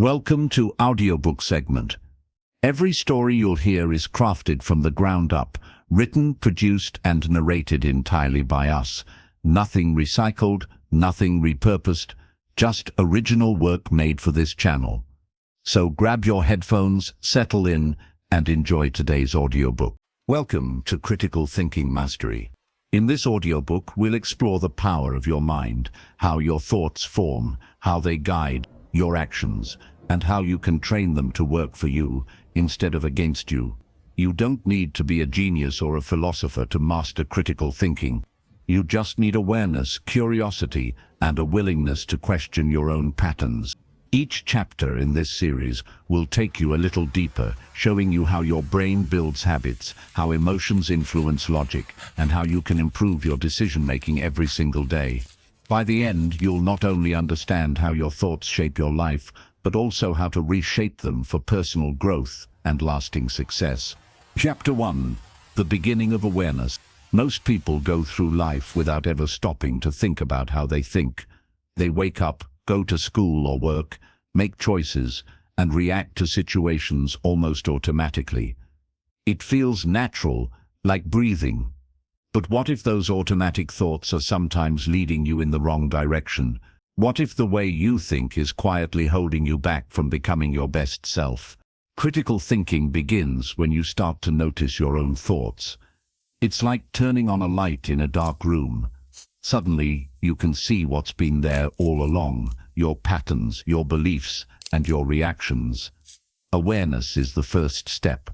Welcome to Audiobook segment. Every story you'll hear is crafted from the ground up, written, produced, and narrated entirely by us. Nothing recycled, nothing repurposed, just original work made for this channel. So grab your headphones, settle in, and enjoy today's audiobook. Welcome to Critical Thinking Mastery. In this audiobook, we'll explore the power of your mind, how your thoughts form, how they guide your actions, and how you can train them to work for you instead of against you. You don't need to be a genius or a philosopher to master critical thinking. You just need awareness, curiosity, and a willingness to question your own patterns. Each chapter in this series will take you a little deeper, showing you how your brain builds habits, how emotions influence logic, and how you can improve your decision-making every single day. By the end, you'll not only understand how your thoughts shape your life, but also how to reshape them for personal growth and lasting success. Chapter 1. The Beginning of Awareness. Most people go through life without ever stopping to think about how they think. They wake up, go to school or work, make choices, and react to situations almost automatically. It feels natural, like breathing. But what if those automatic thoughts are sometimes leading you in the wrong direction? What if the way you think is quietly holding you back from becoming your best self? Critical thinking begins when you start to notice your own thoughts. It's like turning on a light in a dark room. Suddenly, you can see what's been there all along, your patterns, your beliefs, and your reactions. Awareness is the first step.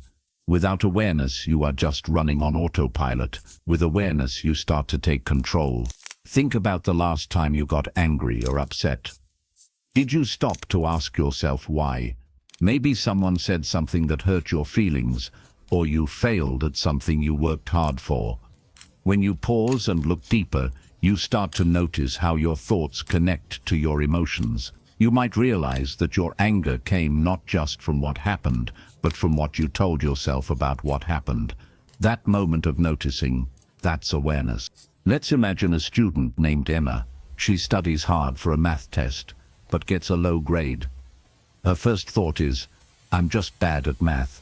Without awareness, you are just running on autopilot. With awareness, you start to take control. Think about the last time you got angry or upset. Did you stop to ask yourself why? Maybe someone said something that hurt your feelings, or you failed at something you worked hard for. When you pause and look deeper, you start to notice how your thoughts connect to your emotions. You might realize that your anger came not just from what happened, but from what you told yourself about what happened. That moment of noticing, that's awareness. Let's imagine a student named Emma. She studies hard for a math test, but gets a low grade. Her first thought is, "I'm just bad at math."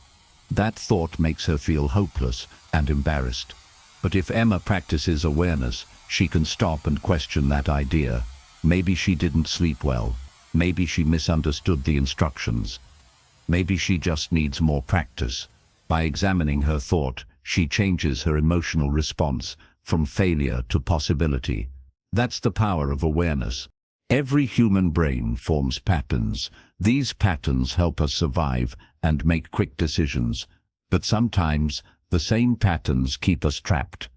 That thought makes her feel hopeless and embarrassed. But if Emma practices awareness, she can stop and question that idea. Maybe she didn't sleep well. Maybe she misunderstood the instructions. Maybe she just needs more practice. By examining her thought, she changes her emotional response from failure to possibility. That's the power of awareness. Every human brain forms patterns. These patterns help us survive and make quick decisions. But sometimes, the same patterns keep us trapped.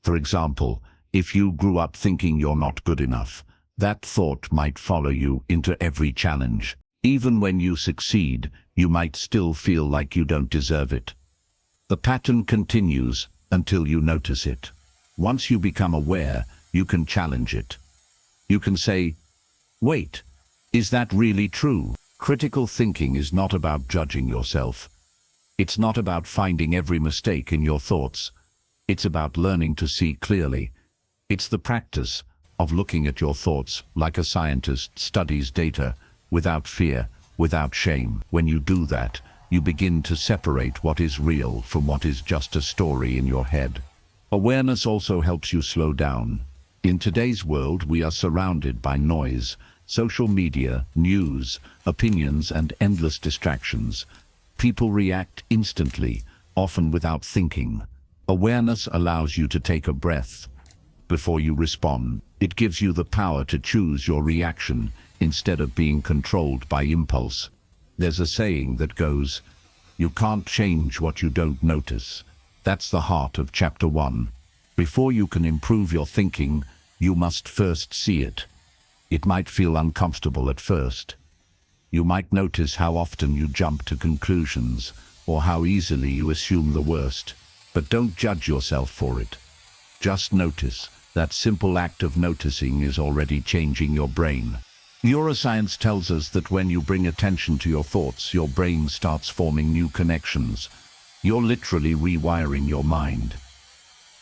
For example, if you grew up thinking you're not good enough, that thought might follow you into every challenge. Even when you succeed, you might still feel like you don't deserve it. The pattern continues until you notice it. Once you become aware, you can challenge it. You can say, "Wait, is that really true?" Critical thinking is not about judging yourself. It's not about finding every mistake in your thoughts. It's about learning to see clearly. It's the practice of looking at your thoughts like a scientist studies data, without fear, without shame. When you do that, you begin to separate what is real from what is just a story in your head. Awareness also helps you slow down. In today's world, we are surrounded by noise, social media, news, opinions, and endless distractions. People react instantly, often without thinking. Awareness allows you to take a breath before you respond. It gives you the power to choose your reaction instead of being controlled by impulse. There's a saying that goes, "You can't change what you don't notice." That's the heart of Chapter 1. Before you can improve your thinking, you must first see it. It might feel uncomfortable at first. You might notice how often you jump to conclusions, or how easily you assume the worst. But don't judge yourself for it. Just notice. That simple act of noticing is already changing your brain. Neuroscience tells us that when you bring attention to your thoughts, your brain starts forming new connections. You're literally rewiring your mind.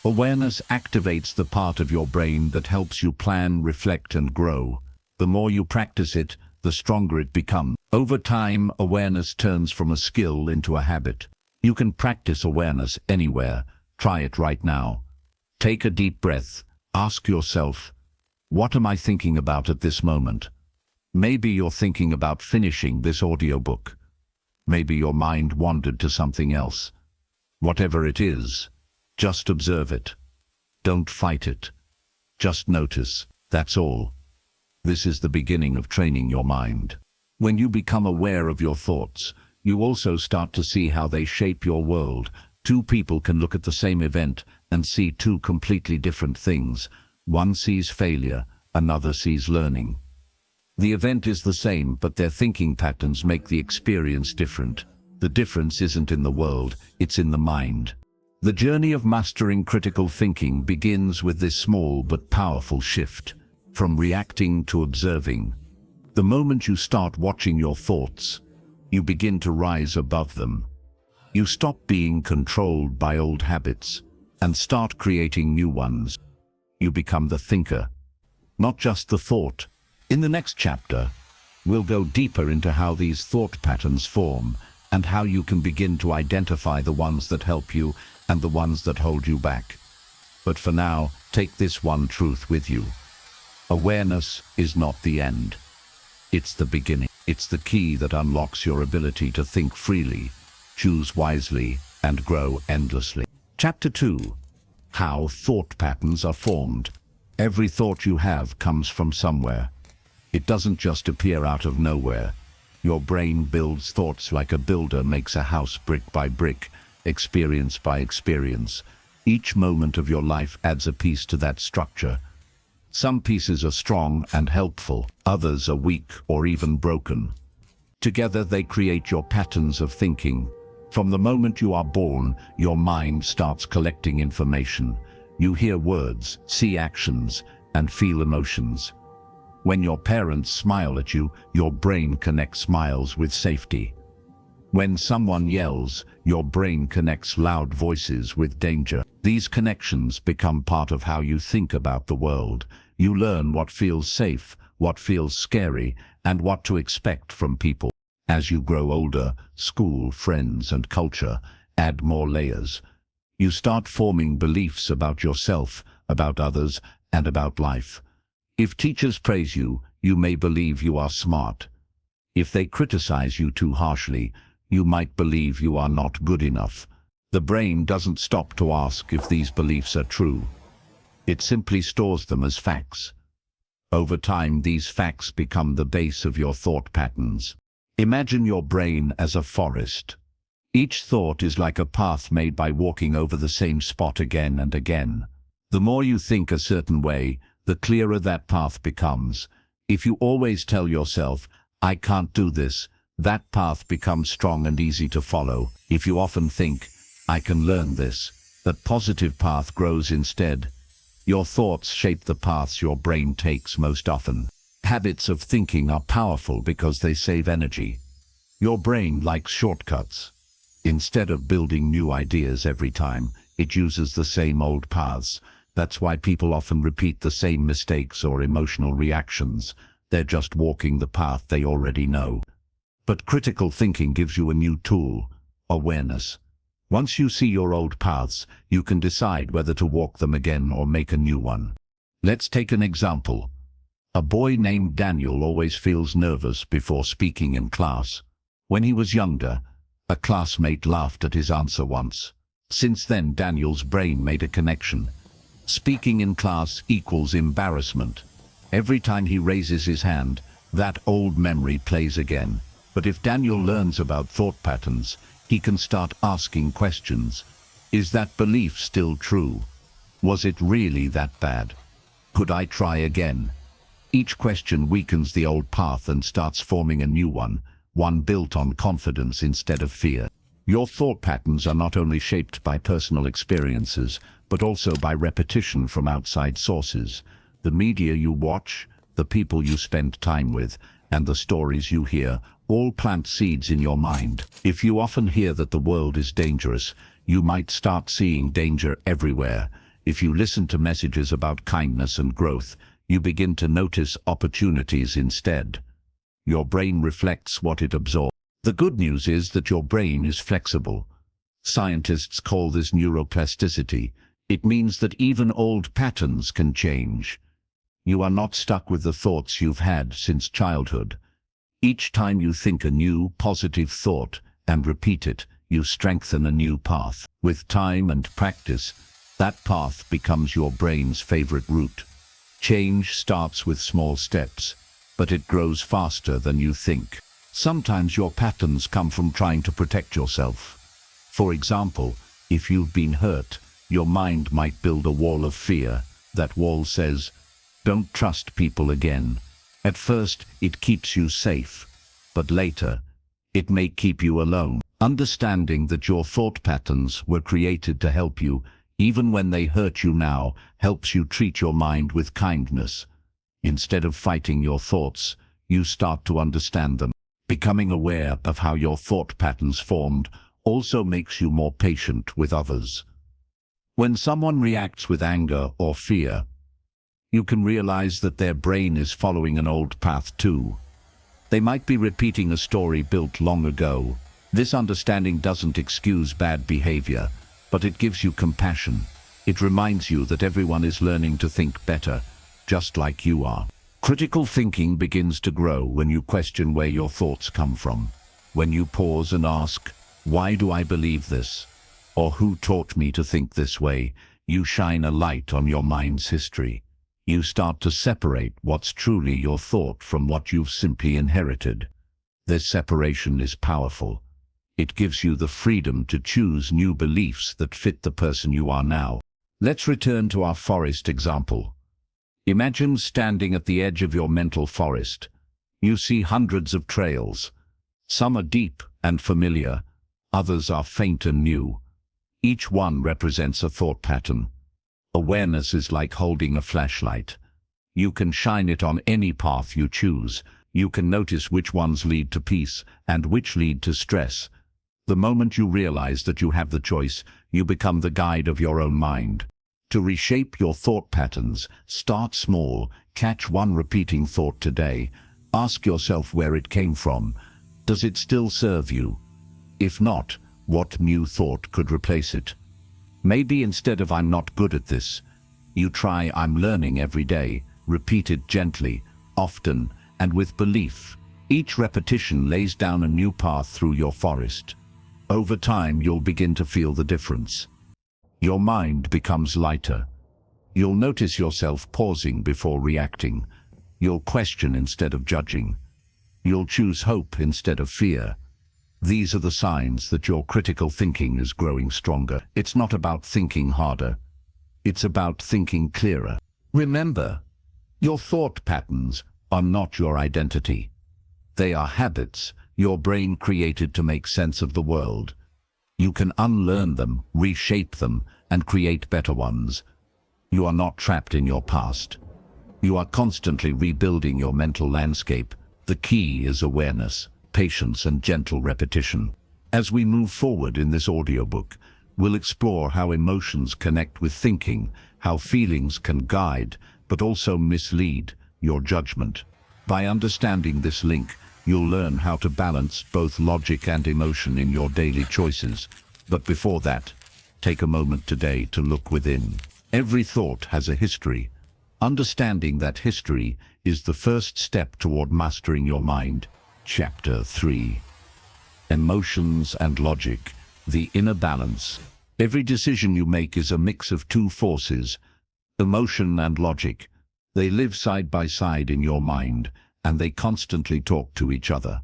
Awareness activates the part of your brain that helps you plan, reflect, and grow. The more you practice it, the stronger it becomes. Over time, awareness turns from a skill into a habit. You can practice awareness anywhere. Try it right now. Take a deep breath. Ask yourself, what am I thinking about at this moment? Maybe you're thinking about finishing this audiobook. Maybe your mind wandered to something else. Whatever it is, just observe it. Don't fight it. Just notice. That's all. This is the beginning of training your mind. When you become aware of your thoughts, you also start to see how they shape your world. Two people can look at the same event and see two completely different things. One sees failure, another sees learning. The event is the same, but their thinking patterns make the experience different. The difference isn't in the world, it's in the mind. The journey of mastering critical thinking begins with this small but powerful shift, from reacting to observing. The moment you start watching your thoughts, you begin to rise above them. You stop being controlled by old habits and start creating new ones. You become the thinker, not just the thought. In the next chapter, we'll go deeper into how these thought patterns form and how you can begin to identify the ones that help you and the ones that hold you back. But for now, take this one truth with you. Awareness is not the end. It's the beginning. It's the key that unlocks your ability to think freely, choose wisely, and grow endlessly. Chapter 2. How thought patterns are formed. Every thought you have comes from somewhere. It doesn't just appear out of nowhere. Your brain builds thoughts like a builder makes a house brick by brick, experience by experience. Each moment of your life adds a piece to that structure. Some pieces are strong and helpful, others are weak or even broken. Together they create your patterns of thinking. From the moment you are born, your mind starts collecting information. You hear words, see actions, and feel emotions. When your parents smile at you, your brain connects smiles with safety. When someone yells, your brain connects loud voices with danger. These connections become part of how you think about the world. You learn what feels safe, what feels scary, and what to expect from people. As you grow older, school, friends, and culture add more layers. You start forming beliefs about yourself, about others, and about life. If teachers praise you, you may believe you are smart. If they criticize you too harshly, you might believe you are not good enough. The brain doesn't stop to ask if these beliefs are true. It simply stores them as facts. Over time, these facts become the base of your thought patterns. Imagine your brain as a forest. Each thought is like a path made by walking over the same spot again and again. The more you think a certain way, the clearer that path becomes. If you always tell yourself, "I can't do this," that path becomes strong and easy to follow. If you often think, "I can learn this," that positive path grows instead. Your thoughts shape the paths your brain takes most often. Habits of thinking are powerful because they save energy. Your brain likes shortcuts. Instead of building new ideas every time, it uses the same old paths. That's why people often repeat the same mistakes or emotional reactions. They're just walking the path they already know. But critical thinking gives you a new tool, awareness. Once you see your old paths, you can decide whether to walk them again or make a new one. Let's take an example. A boy named Daniel always feels nervous before speaking in class. When he was younger, a classmate laughed at his answer once. Since then, Daniel's brain made a connection. Speaking in class equals embarrassment. Every time he raises his hand, that old memory plays again. But if Daniel learns about thought patterns, he can start asking questions. Is that belief still true? Was it really that bad? Could I try again? Each question weakens the old path and starts forming a new one built on confidence instead of fear. Your thought patterns are not only shaped by personal experiences, but also by repetition from outside sources. The media you watch, the people you spend time with, and the stories you hear all plant seeds in your mind. If you often hear that the world is dangerous, you might start seeing danger everywhere. If you listen to messages about kindness and growth, you begin to notice opportunities instead. Your brain reflects what it absorbs. The good news is that your brain is flexible. Scientists call this neuroplasticity. It means that even old patterns can change. You are not stuck with the thoughts you've had since childhood. Each time you think a new, positive thought and repeat it, you strengthen a new path. With time and practice, that path becomes your brain's favorite route. Change starts with small steps, but it grows faster than you think. Sometimes your patterns come from trying to protect yourself. For example, if you've been hurt, your mind might build a wall of fear. That wall says, "Don't trust people again." At first, it keeps you safe, but later, it may keep you alone. Understanding that your thought patterns were created to help you, even when they hurt you now, helps you treat your mind with kindness. Instead of fighting your thoughts, you start to understand them. Becoming aware of how your thought patterns formed also makes you more patient with others. When someone reacts with anger or fear, you can realize that their brain is following an old path too. They might be repeating a story built long ago. This understanding doesn't excuse bad behavior, but it gives you compassion. It reminds you that everyone is learning to think better, just like you are. Critical thinking begins to grow when you question where your thoughts come from. When you pause and ask, "Why do I believe this?" or "Who taught me to think this way?" you shine a light on your mind's history. You start to separate what's truly your thought from what you've simply inherited. This separation is powerful. It gives you the freedom to choose new beliefs that fit the person you are now. Let's return to our forest example. Imagine standing at the edge of your mental forest. You see hundreds of trails. Some are deep and familiar, others are faint and new. Each one represents a thought pattern. Awareness is like holding a flashlight. You can shine it on any path you choose. You can notice which ones lead to peace and which lead to stress. The moment you realize that you have the choice, you become the guide of your own mind. To reshape your thought patterns, start small. Catch one repeating thought today. Ask yourself where it came from. Does it still serve you? If not, what new thought could replace it? Maybe instead of "I'm not good at this," you try "I'm learning every day." Repeat it gently, often, and with belief. Each repetition lays down a new path through your forest. Over time, you'll begin to feel the difference. Your mind becomes lighter. You'll notice yourself pausing before reacting. You'll question instead of judging. You'll choose hope instead of fear. These are the signs that your critical thinking is growing stronger. It's not about thinking harder. It's about thinking clearer. Remember, your thought patterns are not your identity. They are habits your brain created to make sense of the world. You can unlearn them, reshape them, and create better ones. You are not trapped in your past. You are constantly rebuilding your mental landscape. The key is awareness, patience, and gentle repetition. As we move forward in this audiobook, we'll explore how emotions connect with thinking, how feelings can guide, but also mislead, your judgment. By understanding this link, you'll learn how to balance both logic and emotion in your daily choices. But before that, take a moment today to look within. Every thought has a history. Understanding that history is the first step toward mastering your mind. Chapter 3. Emotions and Logic, the inner balance. Every decision you make is a mix of two forces, emotion and logic. They live side by side in your mind, and they constantly talk to each other.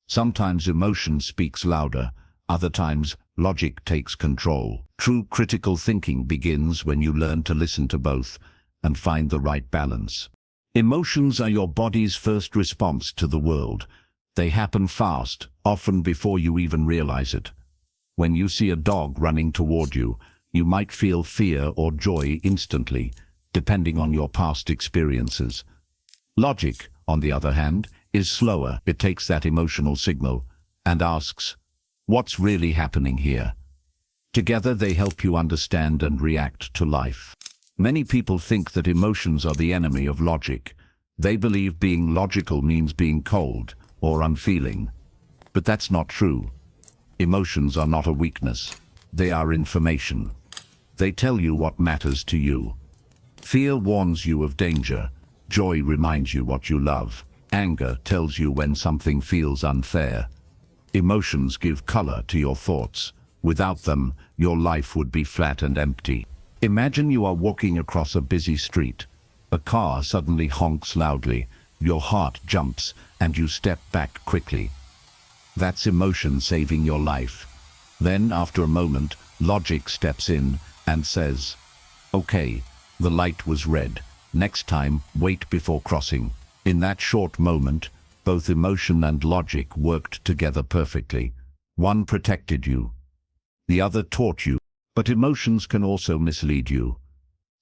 Sometimes emotion speaks louder, other times logic takes control. True critical thinking begins when you learn to listen to both and find the right balance. Emotions are your body's first response to the world. They happen fast, often before you even realize it. When you see a dog running toward you, you might feel fear or joy instantly, depending on your past experiences. Logic, on the other hand, is slower. It takes that emotional signal and asks, "What's really happening here?" Together they help you understand and react to life. Many people think that emotions are the enemy of logic. They believe being logical means being cold or unfeeling. But that's not true. Emotions are not a weakness. They are information. They tell you what matters to you. Fear warns you of danger. Joy reminds you what you love. Anger tells you when something feels unfair. Emotions give color to your thoughts. Without them, your life would be flat and empty. Imagine you are walking across a busy street. A car suddenly honks loudly. Your heart jumps and you step back quickly. That's emotion saving your life. Then, after a moment, logic steps in and says, "Okay, the light was red. Next time, wait before crossing." In that short moment, both emotion and logic worked together perfectly. One protected you. The other taught you. But emotions can also mislead you.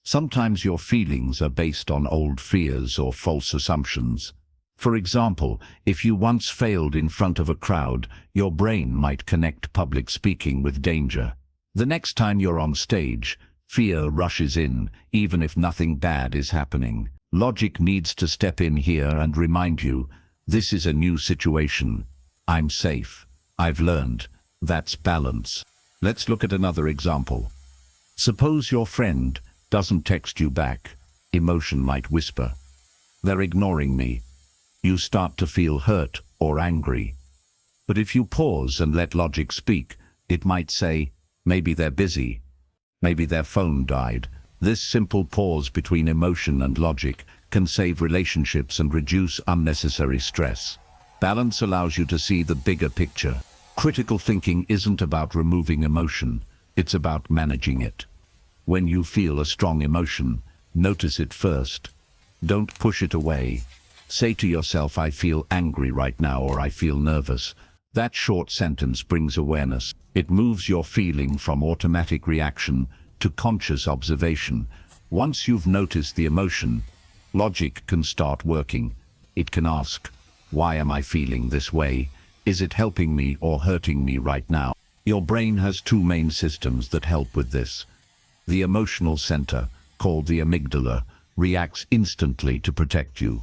Sometimes your feelings are based on old fears or false assumptions. For example, if you once failed in front of a crowd, your brain might connect public speaking with danger. The next time you're on stage, fear rushes in, even if nothing bad is happening. Logic needs to step in here and remind you, this is a new situation. I'm safe. I've learned. That's balance. Let's look at another example. Suppose your friend doesn't text you back. Emotion might whisper, "They're ignoring me." You start to feel hurt or angry. But if you pause and let logic speak, it might say, maybe they're busy. Maybe their phone died. This simple pause between emotion and logic can save relationships and reduce unnecessary stress. Balance allows you to see the bigger picture. Critical thinking isn't about removing emotion, it's about managing it. When you feel a strong emotion, notice it first. Don't push it away. Say to yourself, "I feel angry right now," or "I feel nervous." That short sentence brings awareness. It moves your feeling from automatic reaction to conscious observation. Once you've noticed the emotion, logic can start working. It can ask, "Why am I feeling this way? Is it helping me or hurting me right now?" Your brain has two main systems that help with this. The emotional center, called the amygdala, reacts instantly to protect you.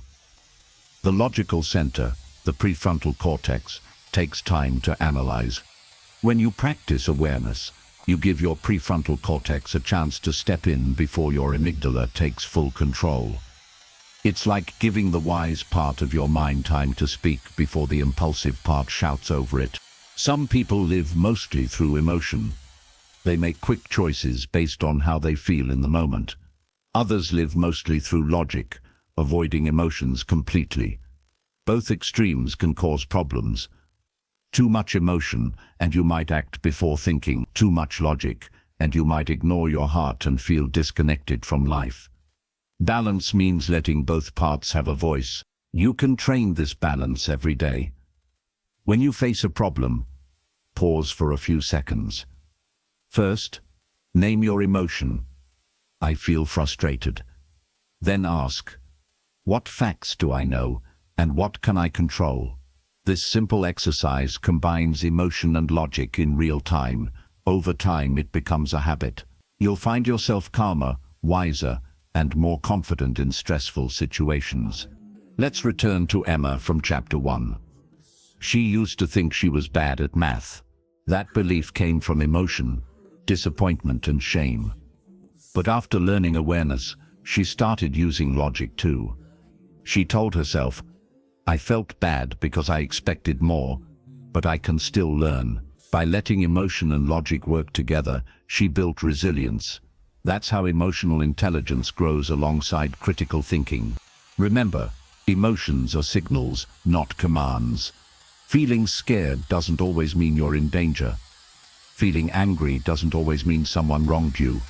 The logical center, the prefrontal cortex, takes time to analyze. When you practice awareness, you give your prefrontal cortex a chance to step in before your amygdala takes full control. It's like giving the wise part of your mind time to speak before the impulsive part shouts over it. Some people live mostly through emotion. They make quick choices based on how they feel in the moment. Others live mostly through logic, avoiding emotions completely. Both extremes can cause problems. Too much emotion, and you might act before thinking. Too much logic, and you might ignore your heart and feel disconnected from life. Balance means letting both parts have a voice. You can train this balance every day. When you face a problem, pause for a few seconds. First, name your emotion. "I feel frustrated." Then ask, "What facts do I know, and what can I control?" This simple exercise combines emotion and logic in real time. Over time, it becomes a habit. You'll find yourself calmer, wiser, and more confident in stressful situations. Let's return to Emma from chapter 1. She used to think she was bad at math. That belief came from emotion, disappointment, and shame. But after learning awareness, she started using logic too. She told herself, "I felt bad because I expected more, but I can still learn." By letting emotion and logic work together, she built resilience. That's how emotional intelligence grows alongside critical thinking. Remember, emotions are signals, not commands. Feeling scared doesn't always mean you're in danger. Feeling angry doesn't always mean someone wronged you.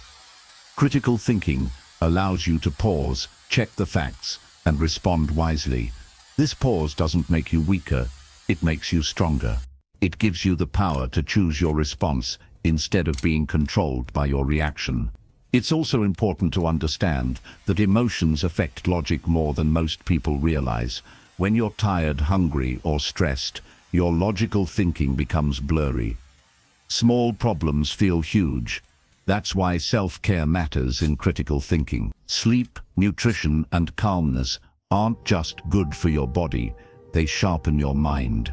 Critical thinking allows you to pause, check the facts, and respond wisely. This pause doesn't make you weaker, it makes you stronger. It gives you the power to choose your response instead of being controlled by your reaction. It's also important to understand that emotions affect logic more than most people realize. When you're tired, hungry, or stressed, your logical thinking becomes blurry. Small problems feel huge. That's why self-care matters in critical thinking. Sleep, nutrition, and calmness aren't just good for your body, they sharpen your mind.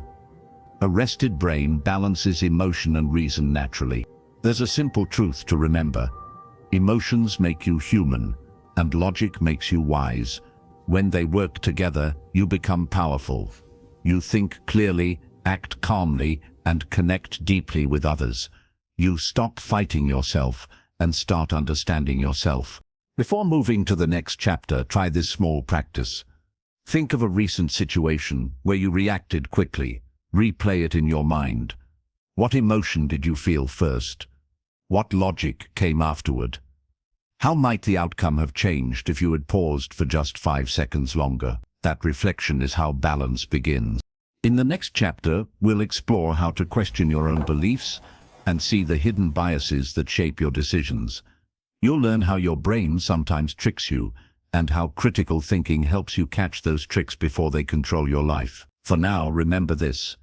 A rested brain balances emotion and reason naturally. There's a simple truth to remember. Emotions make you human, and logic makes you wise. When they work together, you become powerful. You think clearly, act calmly, and connect deeply with others. You stop fighting yourself and start understanding yourself. Before moving to the next chapter, try this small practice. Think of a recent situation where you reacted quickly. Replay it in your mind. What emotion did you feel first? What logic came afterward? How might the outcome have changed if you had paused for just 5 seconds longer? That reflection is how balance begins. In the next chapter, we'll explore how to question your own beliefs and see the hidden biases that shape your decisions. You'll learn how your brain sometimes tricks you and how critical thinking helps you catch those tricks before they control your life. For now, remember this.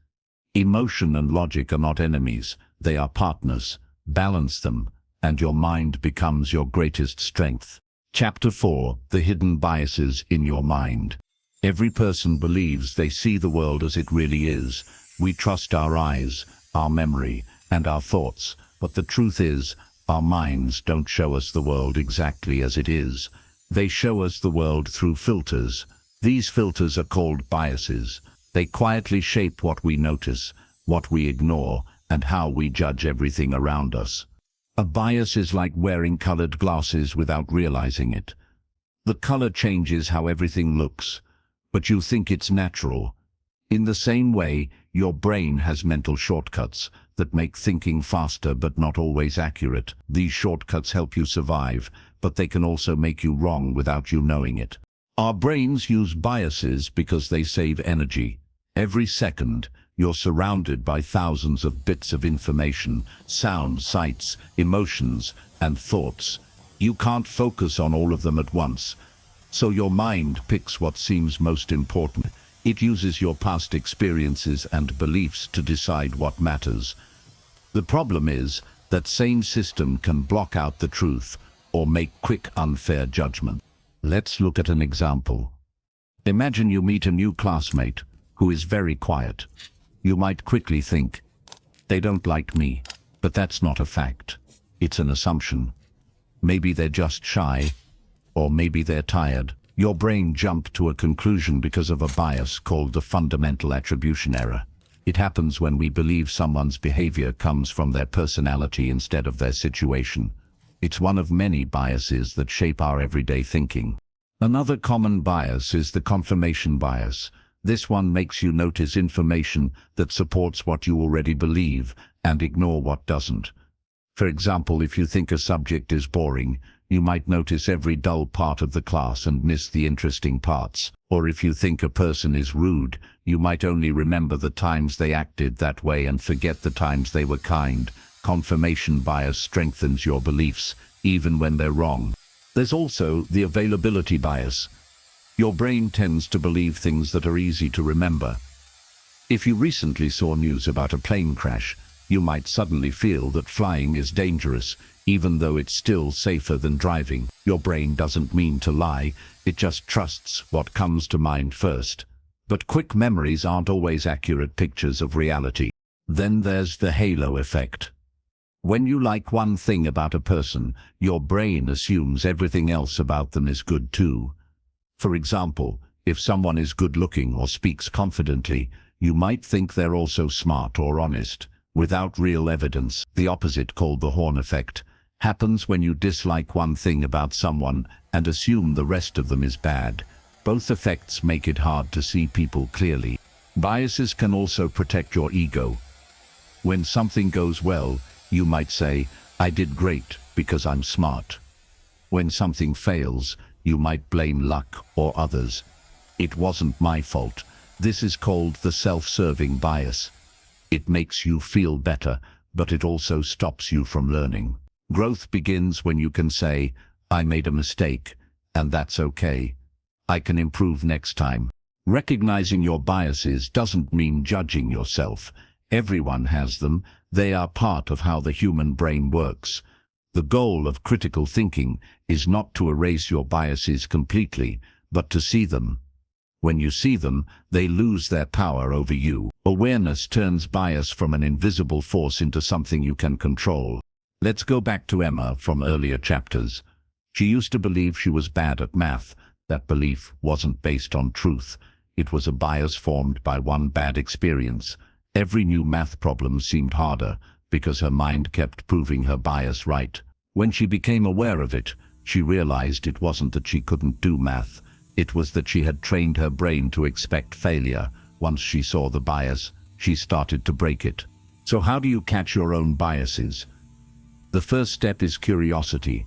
Emotion and logic are not enemies, they are partners. Balance them, and your mind becomes your greatest strength. Chapter 4. The hidden biases in your mind. Every person believes they see the world as it really is. We trust our eyes, our memory, and our thoughts, but the truth is, our minds don't show us the world exactly as it is. They show us the world through filters. These filters are called biases. They quietly shape what we notice, what we ignore, and how we judge everything around us. A bias is like wearing colored glasses without realizing it. The color changes how everything looks, but you think it's natural. In the same way, your brain has mental shortcuts that make thinking faster but not always accurate. These shortcuts help you survive, but they can also make you wrong without you knowing it. Our brains use biases because they save energy. Every second, you're surrounded by thousands of bits of information, sounds, sights, emotions, and thoughts. You can't focus on all of them at once, so your mind picks what seems most important. It uses your past experiences and beliefs to decide what matters. The problem is that same system can block out the truth or make quick, unfair judgment. Let's look at an example. Imagine you meet a new classmate who is very quiet. You might quickly think, they don't like me, but that's not a fact. It's an assumption. Maybe they're just shy, or maybe they're tired. Your brain jumped to a conclusion because of a bias called the fundamental attribution error. It happens when we believe someone's behavior comes from their personality instead of their situation. It's one of many biases that shape our everyday thinking. Another common bias is the confirmation bias. This one makes you notice information that supports what you already believe and ignore what doesn't. For example, if you think a subject is boring, you might notice every dull part of the class and miss the interesting parts. Or if you think a person is rude, you might only remember the times they acted that way and forget the times they were kind. Confirmation bias strengthens your beliefs, even when they're wrong. There's also the availability bias. Your brain tends to believe things that are easy to remember. If you recently saw news about a plane crash, you might suddenly feel that flying is dangerous, even though it's still safer than driving. Your brain doesn't mean to lie, it just trusts what comes to mind first. But quick memories aren't always accurate pictures of reality. Then there's the halo effect. When you like one thing about a person, your brain assumes everything else about them is good too. For example, if someone is good-looking or speaks confidently, you might think they're also smart or honest, without real evidence. The opposite, called the horn effect, happens when you dislike one thing about someone and assume the rest of them is bad. Both effects make it hard to see people clearly. Biases can also protect your ego. When something goes well, you might say, "I did great because I'm smart." When something fails, you might blame luck or others. "It wasn't my fault." This is called the self-serving bias. It makes you feel better, but it also stops you from learning. Growth begins when you can say, "I made a mistake, and that's okay. I can improve next time." Recognizing your biases doesn't mean judging yourself. Everyone has them. They are part of how the human brain works. The goal of critical thinking is not to erase your biases completely, but to see them, When you see them, they lose their power over you. Awareness turns bias from an invisible force into something you can control. Let's go back to Emma from earlier chapters. She used to believe she was bad at math. That belief wasn't based on truth. It was a bias formed by one bad experience. Every new math problem seemed harder because her mind kept proving her bias right. When she became aware of it, she realized it wasn't that she couldn't do math. It was that she had trained her brain to expect failure. Once she saw the bias, she started to break it. So how do you catch your own biases? The first step is curiosity.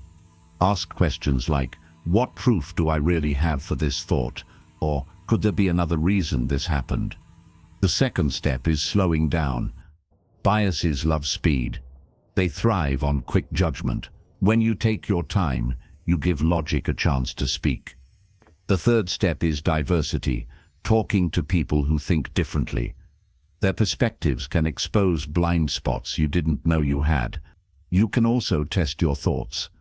Ask questions like, what proof do I really have for this thought? Or, could there be another reason this happened? The second step is slowing down. Biases love speed. They thrive on quick judgment. When you take your time, you give logic a chance to speak. The third step is diversity, talking to people who think differently. Their perspectives can expose blind spots you didn't know you had. You can also test your thoughts.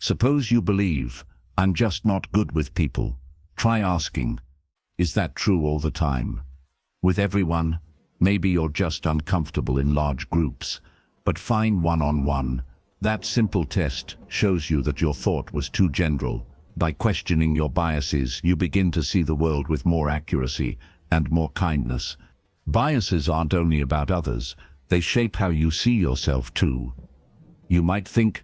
Suppose you believe, I'm just not good with people. Try asking, is that true all the time? With everyone, maybe you're just uncomfortable in large groups, but fine one-on-one. That simple test shows you that your thought was too general. By questioning your biases, you begin to see the world with more accuracy and more kindness. Biases aren't only about others, they shape how you see yourself too. You might think,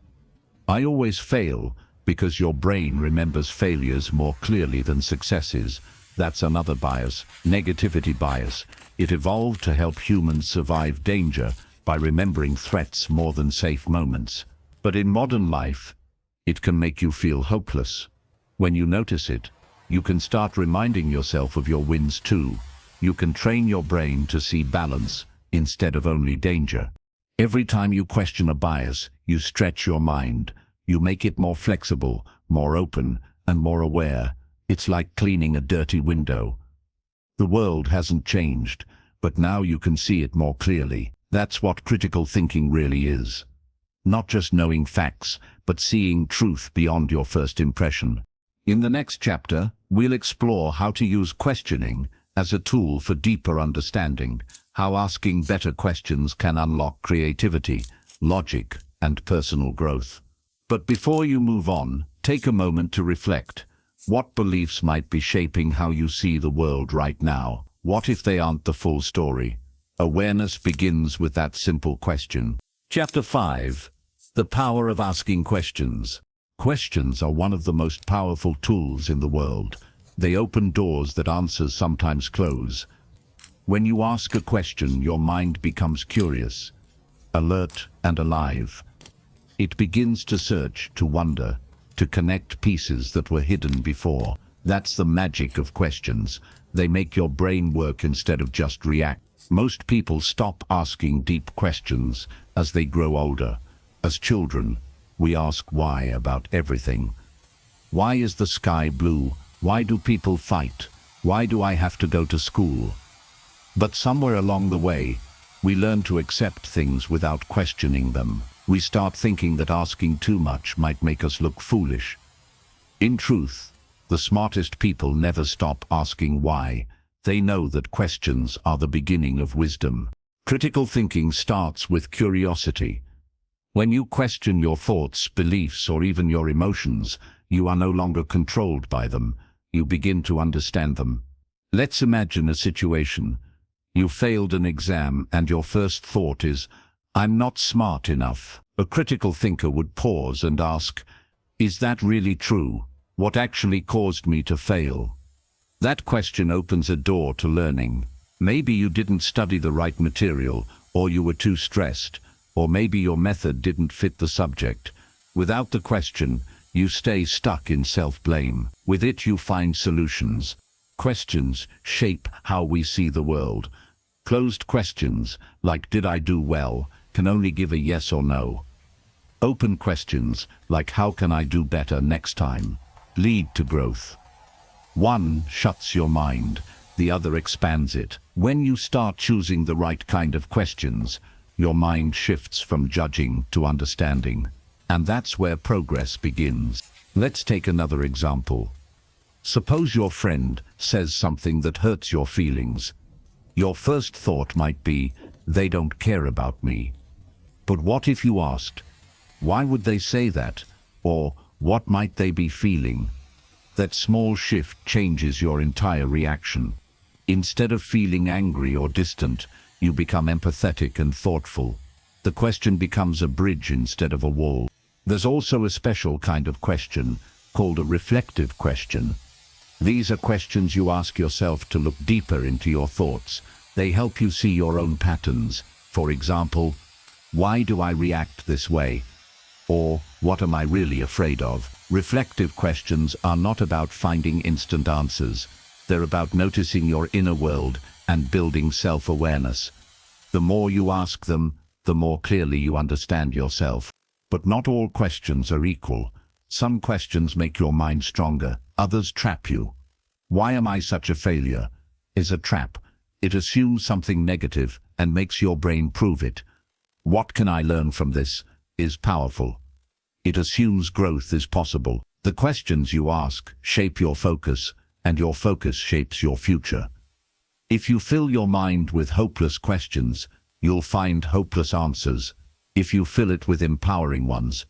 I always fail, because your brain remembers failures more clearly than successes. That's another bias, negativity bias. It evolved to help humans survive danger by remembering threats more than safe moments. But in modern life, it can make you feel hopeless. When you notice it, you can start reminding yourself of your wins too. You can train your brain to see balance instead of only danger. Every time you question a bias, you stretch your mind. You make it more flexible, more open, and more aware. It's like cleaning a dirty window. The world hasn't changed, but now you can see it more clearly. That's what critical thinking really is. Not just knowing facts, but seeing truth beyond your first impression. In the next chapter, we'll explore how to use questioning as a tool for deeper understanding, how asking better questions can unlock creativity, logic, and personal growth. But before you move on, take a moment to reflect. What beliefs might be shaping how you see the world right now? What if they aren't the full story? Awareness begins with that simple question. Chapter 5. The Power of Asking Questions. Questions are one of the most powerful tools in the world. They open doors that answers sometimes close. When you ask a question, your mind becomes curious, alert, and alive. It begins to search, to wonder, to connect pieces that were hidden before. That's the magic of questions. They make your brain work instead of just react. Most people stop asking deep questions as they grow older. As children, we ask why about everything. Why is the sky blue? Why do people fight? Why do I have to go to school? But somewhere along the way, we learn to accept things without questioning them. We start thinking that asking too much might make us look foolish. In truth, the smartest people never stop asking why. They know that questions are the beginning of wisdom. Critical thinking starts with curiosity. When you question your thoughts, beliefs, or even your emotions, you are no longer controlled by them. You begin to understand them. Let's imagine a situation. You failed an exam and your first thought is, I'm not smart enough. A critical thinker would pause and ask, is that really true? What actually caused me to fail? That question opens a door to learning. Maybe you didn't study the right material, or you were too stressed, or maybe your method didn't fit the subject. Without the question, you stay stuck in self-blame. With it, you find solutions. Questions shape how we see the world. Closed questions, like did I do well, can only give a yes or no. Open questions, like how can I do better next time, lead to growth. One shuts your mind, the other expands it. When you start choosing the right kind of questions, your mind shifts from judging to understanding. And that's where progress begins. Let's take another example. Suppose your friend says something that hurts your feelings. Your first thought might be, they don't care about me. But what if you asked, why would they say that? Or what might they be feeling? That small shift changes your entire reaction. Instead of feeling angry or distant, you become empathetic and thoughtful. The question becomes a bridge instead of a wall. There's also a special kind of question called a reflective question. These are questions you ask yourself to look deeper into your thoughts. They help you see your own patterns. For example, why do I react this way? Or what am I really afraid of? Reflective questions are not about finding instant answers. They're about noticing your inner world and building self-awareness. The more you ask them, the more clearly you understand yourself. But not all questions are equal. Some questions make your mind stronger, others trap you. Why am I such a failure? Is a trap. It assumes something negative and makes your brain prove it. What can I learn from this? Is powerful. It assumes growth is possible. The questions you ask shape your focus, and your focus shapes your future. If you fill your mind with hopeless questions, you'll find hopeless answers. If you fill it with empowering ones,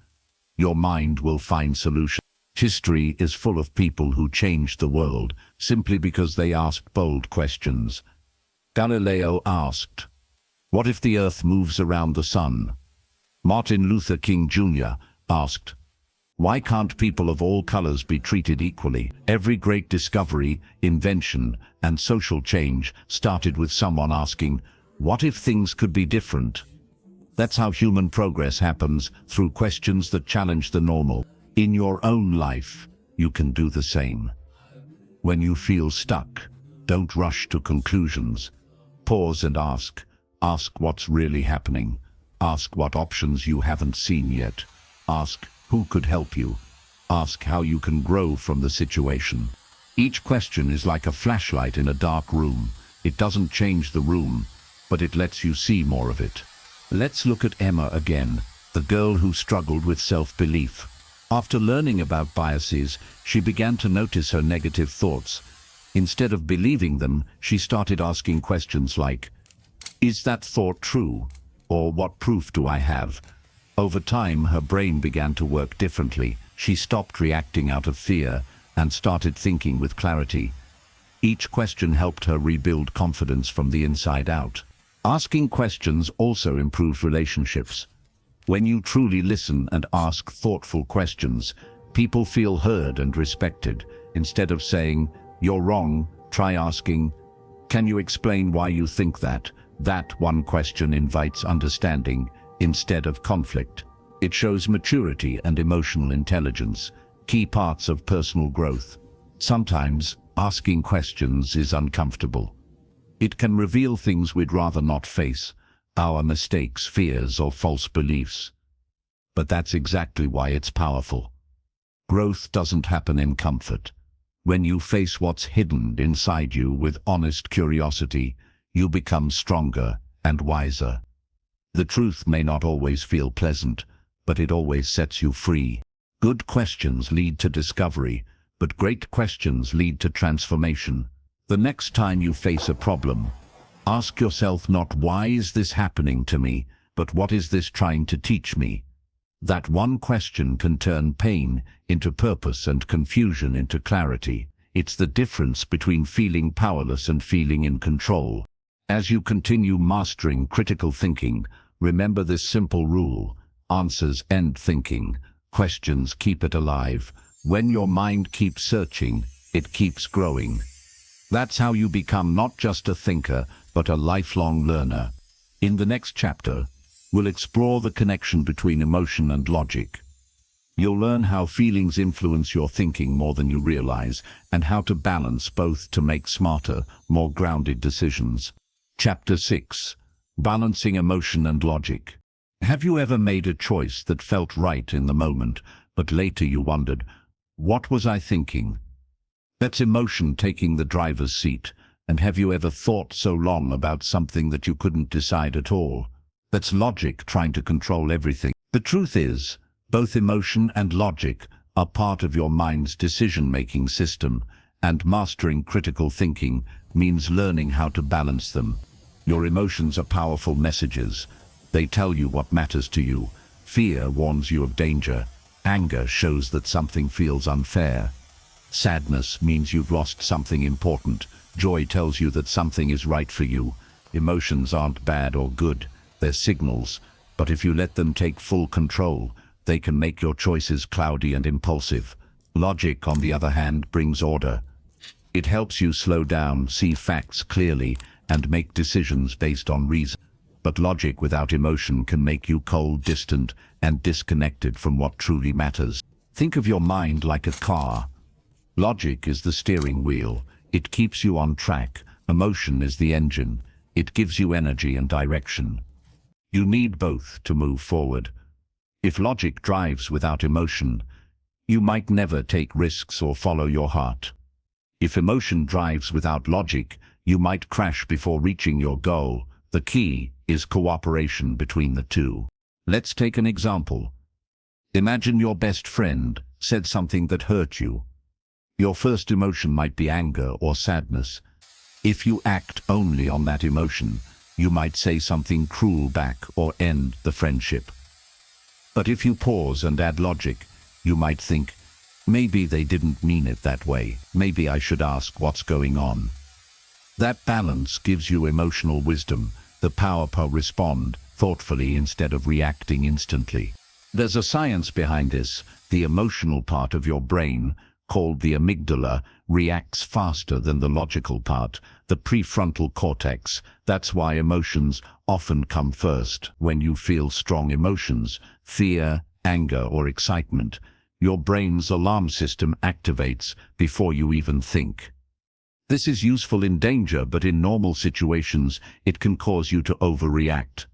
your mind will find solutions. History is full of people who changed the world simply because they asked bold questions. Galileo asked, "What if the Earth moves around the sun?" Martin Luther King Jr. asked, "Why can't people of all colors be treated equally?" Every great discovery, invention, and social change started with someone asking, "What if things could be different?" That's how human progress happens, through questions that challenge the normal. In your own life, you can do the same. When you feel stuck, don't rush to conclusions. Pause and ask. Ask what's really happening. Ask what options you haven't seen yet. Ask who could help you. Ask how you can grow from the situation. Each question is like a flashlight in a dark room. It doesn't change the room, but it lets you see more of it. Let's look at Emma again, the girl who struggled with self-belief. After learning about biases, she began to notice her negative thoughts. Instead of believing them, she started asking questions like, "Is that thought true?" Or "What proof do I have?" Over time, her brain began to work differently. She stopped reacting out of fear and started thinking with clarity. Each question helped her rebuild confidence from the inside out. Asking questions also improves relationships. When you truly listen and ask thoughtful questions, people feel heard and respected. Instead of saying, "You're wrong," try asking, "Can you explain why you think that?" That one question invites understanding instead of conflict. It shows maturity and emotional intelligence, key parts of personal growth. Sometimes, asking questions is uncomfortable. It can reveal things we'd rather not face, our mistakes, fears, or false beliefs. But that's exactly why it's powerful. Growth doesn't happen in comfort. When you face what's hidden inside you with honest curiosity, you become stronger and wiser. The truth may not always feel pleasant, but it always sets you free. Good questions lead to discovery, but great questions lead to transformation. The next time you face a problem, ask yourself not "Why is this happening to me?" but "What is this trying to teach me?" That one question can turn pain into purpose and confusion into clarity. It's the difference between feeling powerless and feeling in control. As you continue mastering critical thinking, remember this simple rule: answers end thinking, questions keep it alive. When your mind keeps searching, it keeps growing. That's how you become not just a thinker, but a lifelong learner. In the next chapter, we'll explore the connection between emotion and logic. You'll learn how feelings influence your thinking more than you realize, and how to balance both to make smarter, more grounded decisions. Chapter 6. Balancing Emotion and Logic. Have you ever made a choice that felt right in the moment, but later you wondered, "What was I thinking?" That's emotion taking the driver's seat. And have you ever thought so long about something that you couldn't decide at all? That's logic trying to control everything. The truth is, both emotion and logic are part of your mind's decision-making system, And mastering critical thinking means learning how to balance them. Your emotions are powerful messages. They tell you what matters to you. Fear warns you of danger. Anger shows that something feels unfair. Sadness means you've lost something important. Joy tells you that something is right for you. Emotions aren't bad or good. They're signals. But if you let them take full control, they can make your choices cloudy and impulsive. Logic, on the other hand, brings order. It helps you slow down, see facts clearly, and make decisions based on reason. But logic without emotion can make you cold, distant, and disconnected from what truly matters. Think of your mind like a car. Logic is the steering wheel. It keeps you on track. Emotion is the engine. It gives you energy and direction. You need both to move forward. If logic drives without emotion, you might never take risks or follow your heart. If emotion drives without logic, you might crash before reaching your goal. The key is cooperation between the two. Let's take an example. Imagine your best friend said something that hurt you. Your first emotion might be anger or sadness. If you act only on that emotion, you might say something cruel back or end the friendship. But if you pause and add logic, you might think, maybe they didn't mean it that way. Maybe I should ask what's going on. That balance gives you emotional wisdom, the power to respond thoughtfully instead of reacting instantly. There's a science behind this. The emotional part of your brain, called the amygdala, reacts faster than the logical part, the prefrontal cortex. That's why emotions often come first. When you feel strong emotions, fear, anger, or excitement, your brain's alarm system activates before you even think. This is useful in danger, but in normal situations, it can cause you to overreact.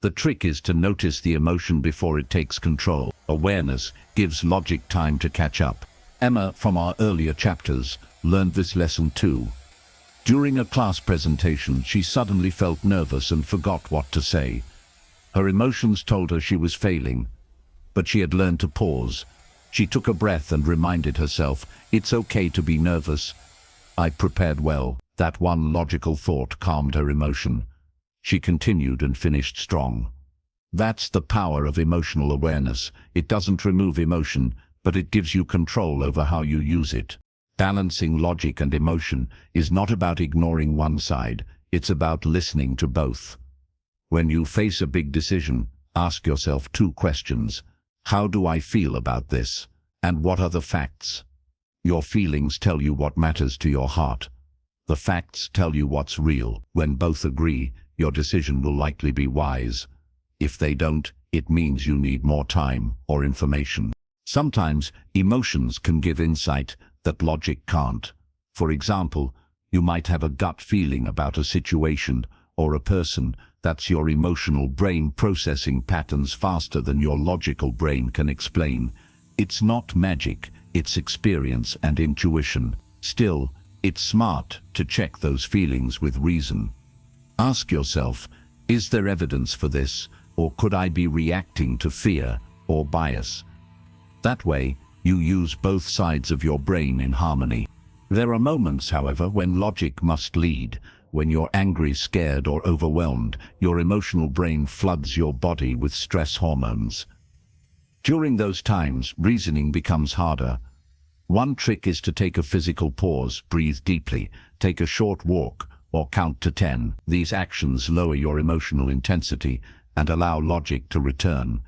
The trick is to notice the emotion before it takes control. Awareness gives logic time to catch up. Emma, from our earlier chapters, learned this lesson too. During a class presentation, she suddenly felt nervous and forgot what to say. Her emotions told her she was failing, but she had learned to pause. She took a breath and reminded herself, it's okay to be nervous. I prepared well. That one logical thought calmed her emotion. She continued and finished strong. That's the power of emotional awareness. It doesn't remove emotion, but it gives you control over how you use it. Balancing logic and emotion is not about ignoring one side, it's about listening to both. When you face a big decision, ask yourself two questions. How do I feel about this? And what are the facts? Your feelings tell you what matters to your heart. The facts tell you what's real. When both agree, your decision will likely be wise. If they don't, it means you need more time or information. Sometimes emotions can give insight that logic can't. For example, you might have a gut feeling about a situation or a person. That's your emotional brain processing patterns faster than your logical brain can explain. It's not magic, it's experience and intuition. Still, it's smart to check those feelings with reason. Ask yourself, is there evidence for this, or could I be reacting to fear or bias? That way, you use both sides of your brain in harmony. There are moments, however, when logic must lead. When you're angry, scared, or overwhelmed, your emotional brain floods your body with stress hormones. During those times, reasoning becomes harder. One trick is to take a physical pause, breathe deeply, take a short walk, or count to 10. These actions lower your emotional intensity and allow logic to return.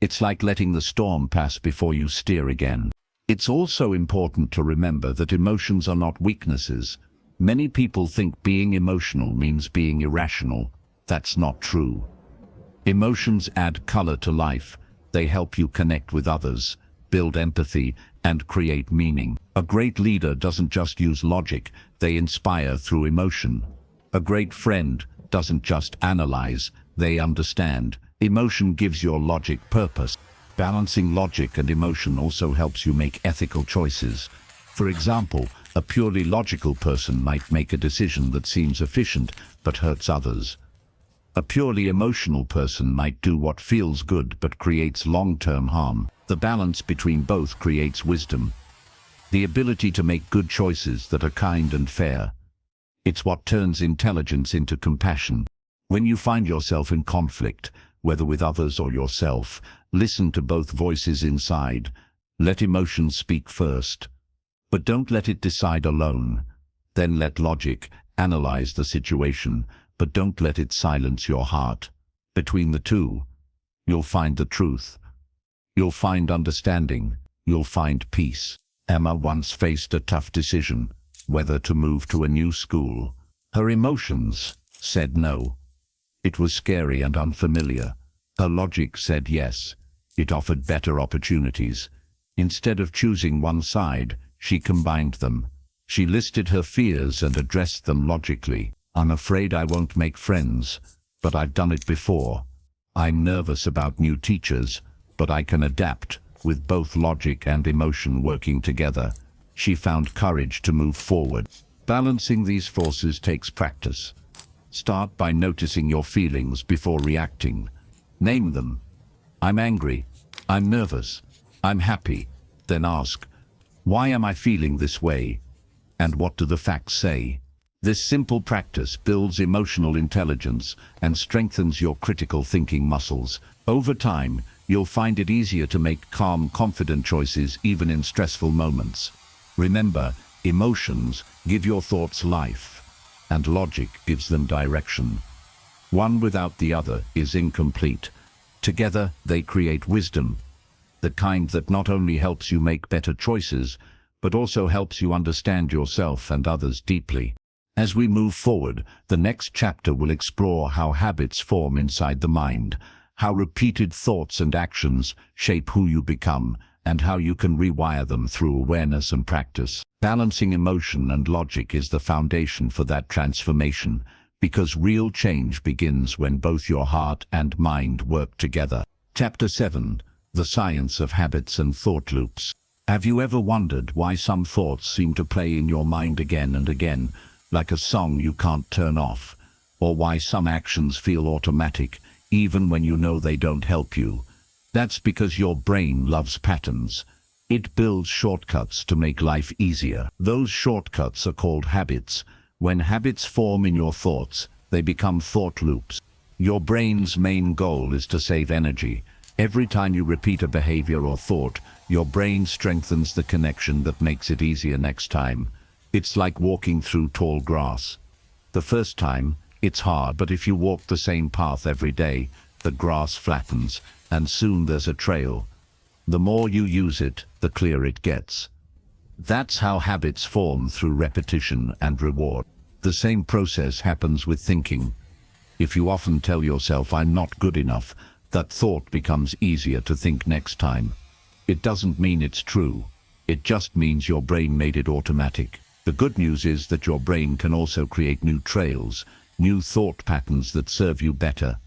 It's like letting the storm pass before you steer again. It's also important to remember that emotions are not weaknesses. Many people think being emotional means being irrational. That's not true. Emotions add color to life. They help you connect with others, build empathy, and create meaning. A great leader doesn't just use logic, they inspire through emotion. A great friend doesn't just analyze, they understand. Emotion gives your logic purpose. Balancing logic and emotion also helps you make ethical choices. For example, a purely logical person might make a decision that seems efficient but hurts others. A purely emotional person might do what feels good but creates long-term harm. The balance between both creates wisdom. the ability to make good choices that are kind and fair. It's what turns intelligence into compassion. When you find yourself in conflict, whether with others or yourself, listen to both voices inside. Let emotion speak first, but don't let it decide alone. Then let logic analyze the situation, but don't let it silence your heart. Between the two, you'll find the truth. You'll find understanding. You'll find peace. Emma once faced a tough decision, whether to move to a new school. Her emotions said no. It was scary and unfamiliar. Her logic said yes. It offered better opportunities. Instead of choosing one side, she combined them. She listed her fears and addressed them logically. I'm afraid I won't make friends, but I've done it before. I'm nervous about new teachers, but I can adapt. With both logic and emotion working together, she found courage to move forward. Balancing these forces takes practice. Start by noticing your feelings before reacting. Name them. I'm angry. I'm nervous. I'm happy. Then ask, why am I feeling this way? And what do the facts say? This simple practice builds emotional intelligence and strengthens your critical thinking muscles. Over time, you'll find it easier to make calm, confident choices even in stressful moments. Remember, emotions give your thoughts life, and logic gives them direction. One without the other is incomplete. Together, they create wisdom, the kind that not only helps you make better choices, but also helps you understand yourself and others deeply. As we move forward, the next chapter will explore how habits form inside the mind, how repeated thoughts and actions shape who you become, and how you can rewire them through awareness and practice. Balancing emotion and logic is the foundation for that transformation, because real change begins when both your heart and mind work together. Chapter 7: The Science of Habits and Thought Loops. Have you ever wondered why some thoughts seem to play in your mind again and again, like a song you can't turn off? Or why some actions feel automatic, even when you know they don't help you? That's because your brain loves patterns. It builds shortcuts to make life easier. Those shortcuts are called habits. When habits form in your thoughts, they become thought loops. Your brain's main goal is to save energy. Every time you repeat a behavior or thought, your brain strengthens the connection that makes it easier next time. It's like walking through tall grass. The first time, it's hard, but if you walk the same path every day, the grass flattens, and soon there's a trail. The more you use it, the clearer it gets. That's how habits form, through repetition and reward. The same process happens with thinking. If you often tell yourself, I'm not good enough, that thought becomes easier to think next time. It doesn't mean it's true. It just means your brain made it automatic. The good news is that your brain can also create new trails, new thought patterns that serve you better.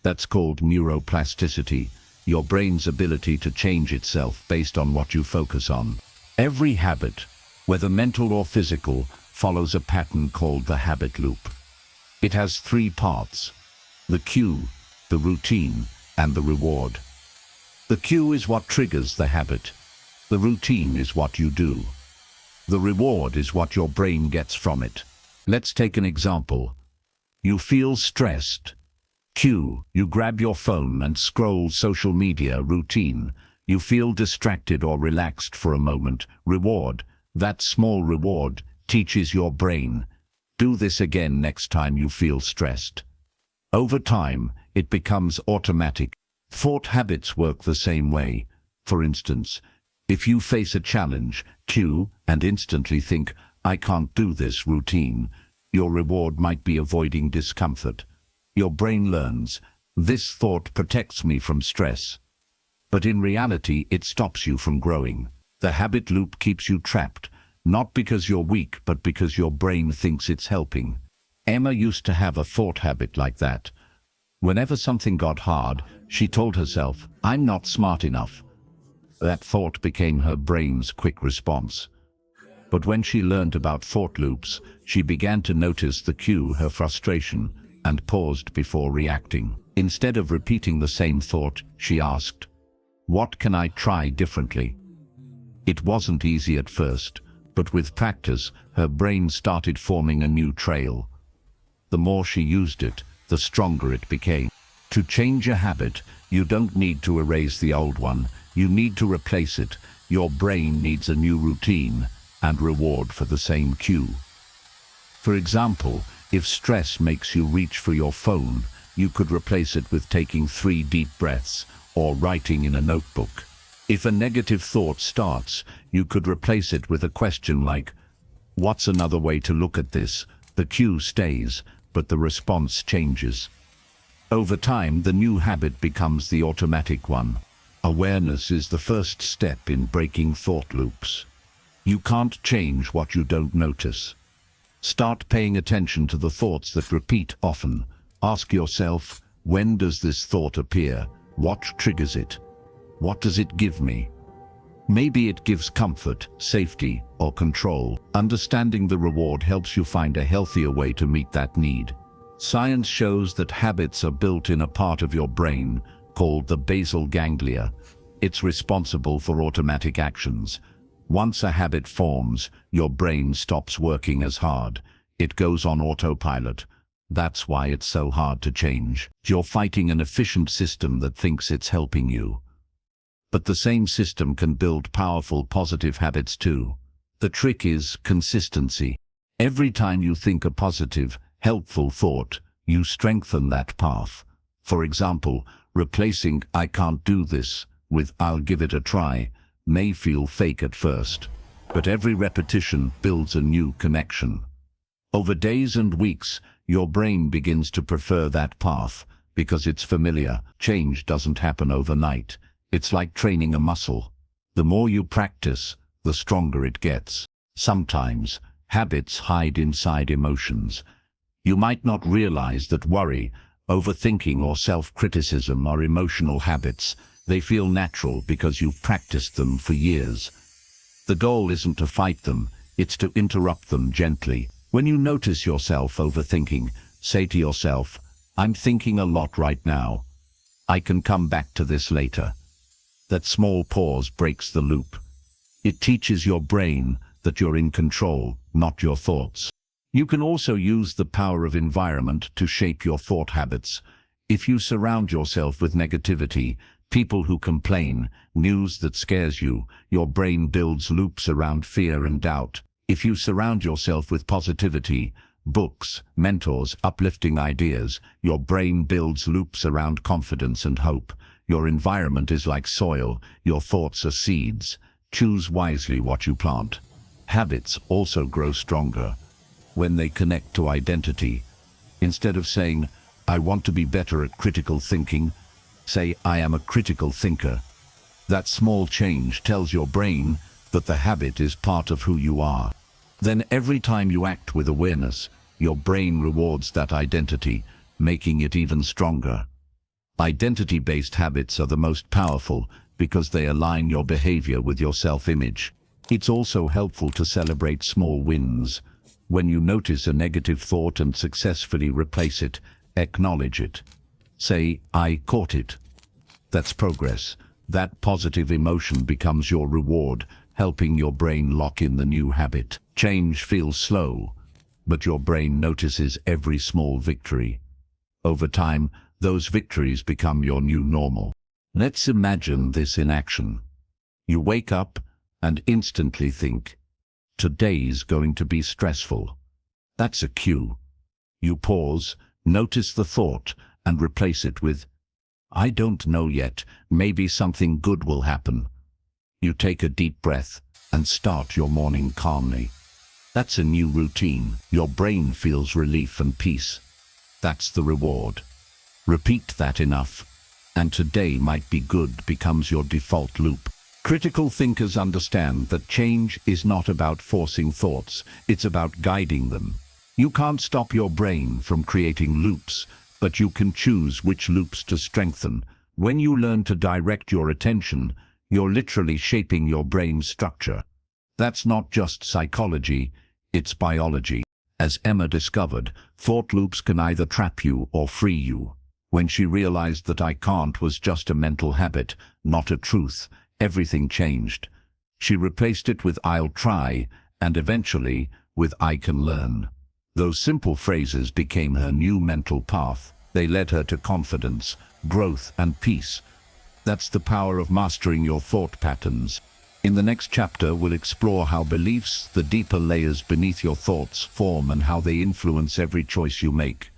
That's called neuroplasticity, your brain's ability to change itself based on what you focus on. Every habit, whether mental or physical, follows a pattern called the habit loop. It has three parts: the cue, the routine, and the reward. The cue is what triggers the habit. The routine is what you do. The reward is what your brain gets from it. Let's take an example. You feel stressed. Cue, you grab your phone and scroll social media. Routine, you feel distracted or relaxed for a moment. Reward, that small reward teaches your brain, do this again next time you feel stressed. Over time, it becomes automatic. Thought habits work the same way. For instance, if you face a challenge, cue, and instantly think, I can't do this. Routine, your reward might be avoiding discomfort. Your brain learns, this thought protects me from stress. But in reality, it stops you from growing. The habit loop keeps you trapped, not because you're weak, but because your brain thinks it's helping. Emma used to have a thought habit like that. Whenever something got hard, she told herself, I'm not smart enough. That thought became her brain's quick response. But when she learned about thought loops, she began to notice the cue, her frustration, and paused before reacting. Instead of repeating the same thought, she asked, what can I try differently? It wasn't easy at first, but with practice, her brain started forming a new trail. The more she used it, the stronger it became. To change a habit, you don't need to erase the old one, you need to replace it. Your brain needs a new routine and reward for the same cue. For example, if stress makes you reach for your phone, you could replace it with taking 3 deep breaths or writing in a notebook. If a negative thought starts, you could replace it with a question like, "What's another way to look at this?" The cue stays, but the response changes. Over time, the new habit becomes the automatic one. Awareness is the first step in breaking thought loops. You can't change what you don't notice. Start paying attention to the thoughts that repeat often. Ask yourself, when does this thought appear? What triggers it? What does it give me? Maybe it gives comfort, safety, or control. Understanding the reward helps you find a healthier way to meet that need. Science shows that habits are built in a part of your brain called the basal ganglia. It's responsible for automatic actions. Once a habit forms, your brain stops working as hard. It goes on autopilot. That's why it's so hard to change. You're fighting an efficient system that thinks it's helping you. But the same system can build powerful positive habits too. The trick is consistency. Every time you think a positive, helpful thought, you strengthen that path. For example, replacing "I can't do this" with "I'll give it a try" may feel fake at first, but every repetition builds a new connection. Over days and weeks, your brain begins to prefer that path because it's familiar. Change doesn't happen overnight. It's like training a muscle. The more you practice, the stronger it gets. Sometimes, habits hide inside emotions. You might not realize that worry, overthinking, or self-criticism are emotional habits. They feel natural because you've practiced them for years. The goal isn't to fight them, it's to interrupt them gently. When you notice yourself overthinking, say to yourself, "I'm thinking a lot right now. I can come back to this later." That small pause breaks the loop. It teaches your brain that you're in control, not your thoughts. You can also use the power of environment to shape your thought habits. If you surround yourself with negativity, people who complain, news that scares you, your brain builds loops around fear and doubt. If you surround yourself with positivity, books, mentors, uplifting ideas, your brain builds loops around confidence and hope. Your environment is like soil, your thoughts are seeds. Choose wisely what you plant. Habits also grow stronger when they connect to identity. Instead of saying, "I want to be better at critical thinking," say, "I am a critical thinker." That small change tells your brain that the habit is part of who you are. Then every time you act with awareness, your brain rewards that identity, making it even stronger. Identity-based habits are the most powerful because they align your behavior with your self-image. It's also helpful to celebrate small wins. When you notice a negative thought and successfully replace it, acknowledge it. Say, "I caught it." That's progress. That positive emotion becomes your reward, helping your brain lock in the new habit. Change feels slow, but your brain notices every small victory. Over time, those victories become your new normal. Let's imagine this in action. You wake up and instantly think, "Today's going to be stressful." That's a cue. You pause, notice the thought, and replace it with, "I don't know yet, maybe something good will happen." You take a deep breath and start your morning calmly. That's a new routine. Your brain feels relief and peace. That's the reward. Repeat that enough, and "today might be good" becomes your default loop. Critical thinkers understand that change is not about forcing thoughts, it's about guiding them. You can't stop your brain from creating loops, but you can choose which loops to strengthen. When you learn to direct your attention, you're literally shaping your brain's structure. That's not just psychology, it's biology. As Emma discovered, thought loops can either trap you or free you. When she realized that "I can't" was just a mental habit, not a truth, everything changed. She replaced it with "I'll try," and eventually with "I can learn." Those simple phrases became her new mental path. They led her to confidence, growth, and peace. That's the power of mastering your thought patterns. In the next chapter, we'll explore how beliefs, the deeper layers beneath your thoughts, form and how they influence every choice you make.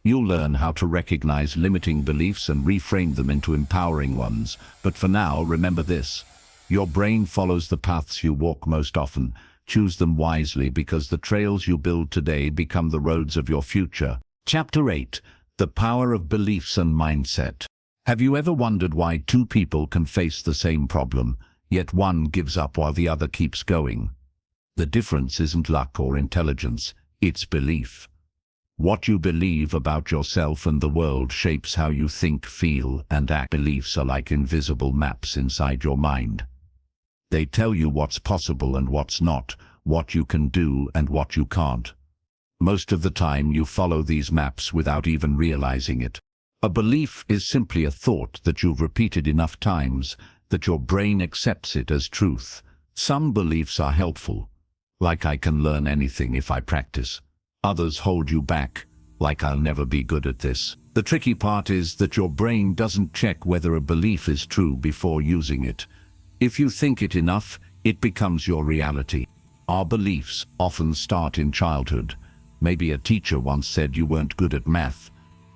You'll learn how to recognize limiting beliefs and reframe them into empowering ones. But for now, remember this. Your brain follows the paths you walk most often. Choose them wisely, because the trails you build today become the roads of your future. Chapter 8. The Power of Beliefs and Mindset. Have you ever wondered why two people can face the same problem, yet one gives up while the other keeps going? The difference isn't luck or intelligence, it's belief. What you believe about yourself and the world shapes how you think, feel, and act. Beliefs are like invisible maps inside your mind. They tell you what's possible and what's not, what you can do and what you can't. Most of the time you follow these maps without even realizing it. A belief is simply a thought that you've repeated enough times that your brain accepts it as truth. Some beliefs are helpful, like "I can learn anything if I practice." Others hold you back, like "I'll never be good at this." The tricky part is that your brain doesn't check whether a belief is true before using it. If you think it enough, it becomes your reality. Our beliefs often start in childhood. Maybe a teacher once said you weren't good at math.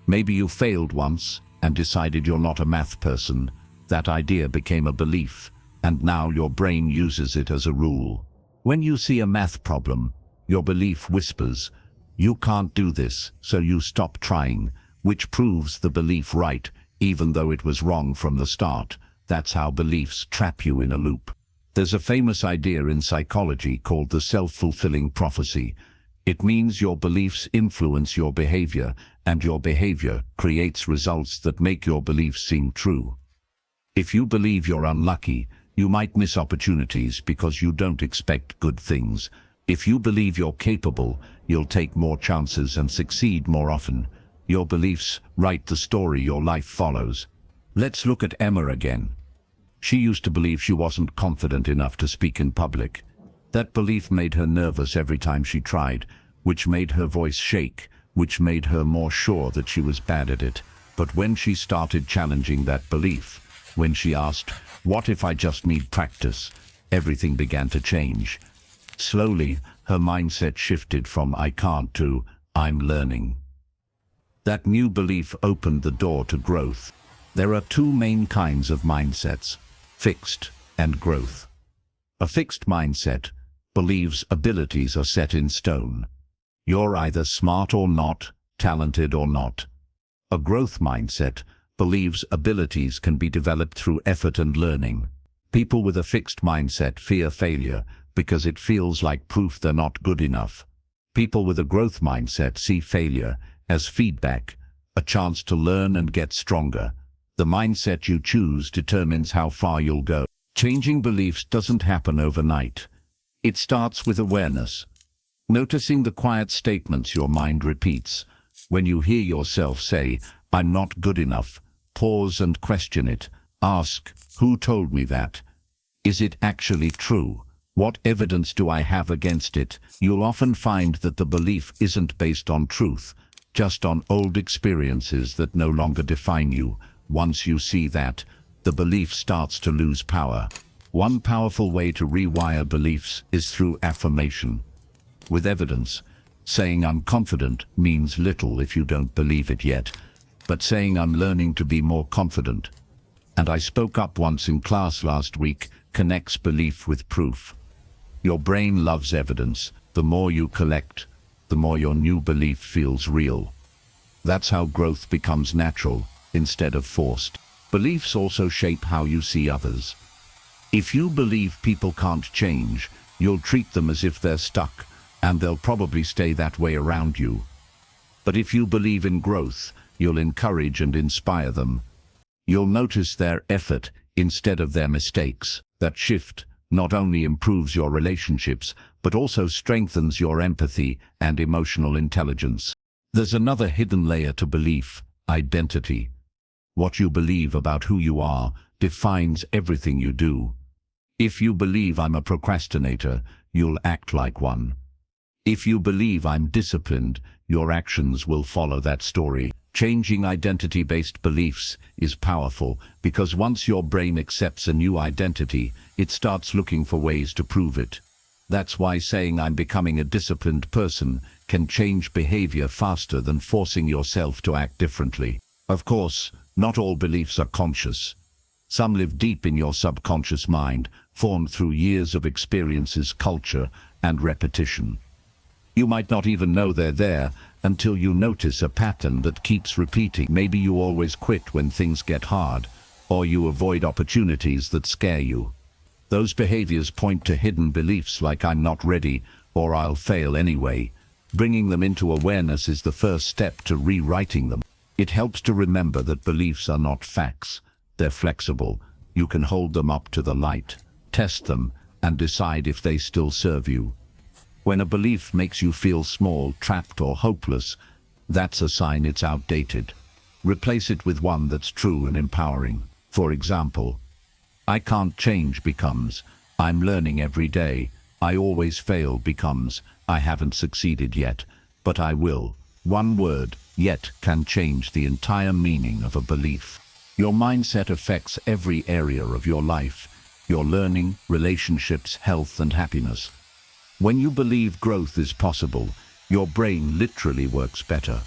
Maybe you failed once and decided you're not a math person. That idea became a belief, and now your brain uses it as a rule. When you see a math problem, your belief whispers, "You can't do this," so you stop trying, which proves the belief right, even though it was wrong from the start. That's how beliefs trap you in a loop. There's a famous idea in psychology called the self-fulfilling prophecy. It means your beliefs influence your behavior, and your behavior creates results that make your beliefs seem true. If you believe you're unlucky, you might miss opportunities because you don't expect good things. If you believe you're capable, you'll take more chances and succeed more often. Your beliefs write the story your life follows. Let's look at Emma again. She used to believe she wasn't confident enough to speak in public. That belief made her nervous every time she tried, which made her voice shake, which made her more sure that she was bad at it. But when she started challenging that belief, when she asked, "What if I just need practice?" everything began to change. Slowly, her mindset shifted from "I can't" to "I'm learning." That new belief opened the door to growth. There are two main kinds of mindsets: fixed and growth. A fixed mindset believes abilities are set in stone. You're either smart or not, talented or not. A growth mindset believes abilities can be developed through effort and learning. People with a fixed mindset fear failure because it feels like proof they're not good enough. People with a growth mindset see failure as feedback, a chance to learn and get stronger. The mindset you choose determines how far you'll go. Changing beliefs doesn't happen overnight. It starts with awareness. Noticing the quiet statements your mind repeats. When you hear yourself say, "I'm not good enough," pause and question it. Ask, "Who told me that? Is it actually true? What evidence do I have against it?" You'll often find that the belief isn't based on truth, just on old experiences that no longer define you. Once you see that, the belief starts to lose power. One powerful way to rewire beliefs is through affirmation. With evidence, saying "I'm confident" means little if you don't believe it yet, but saying "I'm learning to be more confident, and I spoke up once in class last week" connects belief with proof. Your brain loves evidence. The more you collect, the more your new belief feels real. That's how growth becomes natural instead of forced. Beliefs also shape how you see others. If you believe people can't change, you'll treat them as if they're stuck, and they'll probably stay that way around you. But if you believe in growth, you'll encourage and inspire them. You'll notice their effort instead of their mistakes. That shift not only improves your relationships, but also strengthens your empathy and emotional intelligence. There's another hidden layer to belief: identity. What you believe about who you are defines everything you do. If you believe I'm a procrastinator, you'll act like one. If you believe I'm disciplined, your actions will follow that story. Changing identity-based beliefs is powerful because once your brain accepts a new identity, it starts looking for ways to prove it. That's why saying I'm becoming a disciplined person can change behavior faster than forcing yourself to act differently. Of course, not all beliefs are conscious. Some live deep in your subconscious mind, formed through years of experiences, culture, and repetition. You might not even know they're there until you notice a pattern that keeps repeating. Maybe you always quit when things get hard, or you avoid opportunities that scare you. Those behaviors point to hidden beliefs like I'm not ready or I'll fail anyway. Bringing them into awareness is the first step to rewriting them. It helps to remember that beliefs are not facts. They're flexible. You can hold them up to the light, test them, and decide if they still serve you. When a belief makes you feel small, trapped, or hopeless, that's a sign it's outdated. Replace it with one that's true and empowering. For example, I can't change becomes I'm learning every day. I always fail becomes I haven't succeeded yet, but I will. One word, yet, can change the entire meaning of a belief. Your mindset affects every area of your life, your learning, relationships, health, and happiness. When you believe growth is possible, your brain literally works better.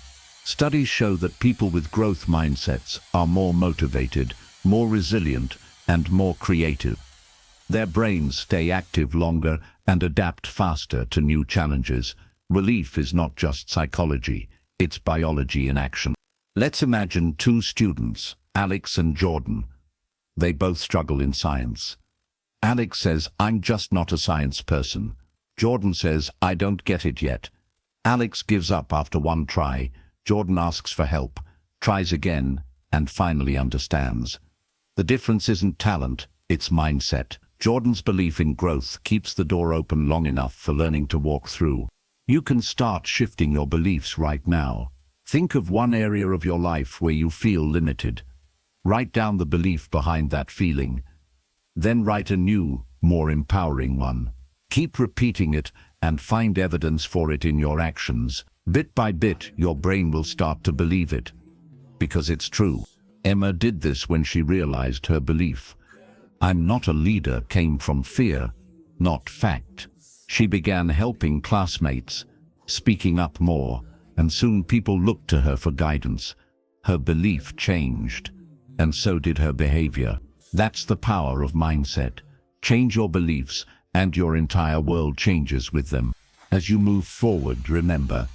Studies show that people with growth mindsets are more motivated, more resilient, and more creative. Their brains stay active longer and adapt faster to new challenges. Belief is not just psychology, it's biology in action. Let's imagine two students, Alex and Jordan. They both struggle in science. Alex says, I'm just not a science person. Jordan says, I don't get it yet. Alex gives up after one try. Jordan asks for help, tries again, and finally understands. The difference isn't talent, it's mindset. Jordan's belief in growth keeps the door open long enough for learning to walk through. You can start shifting your beliefs right now. Think of one area of your life where you feel limited. Write down the belief behind that feeling. Then write a new, more empowering one. Keep repeating it and find evidence for it in your actions. Bit by bit, your brain will start to believe it, because it's true. Emma did this when she realized her belief. I'm not a leader came from fear, not fact. She began helping classmates, speaking up more, and soon people looked to her for guidance. Her belief changed, and so did her behavior. That's the power of mindset. Change your beliefs, and your entire world changes with them. As you move forward, remember,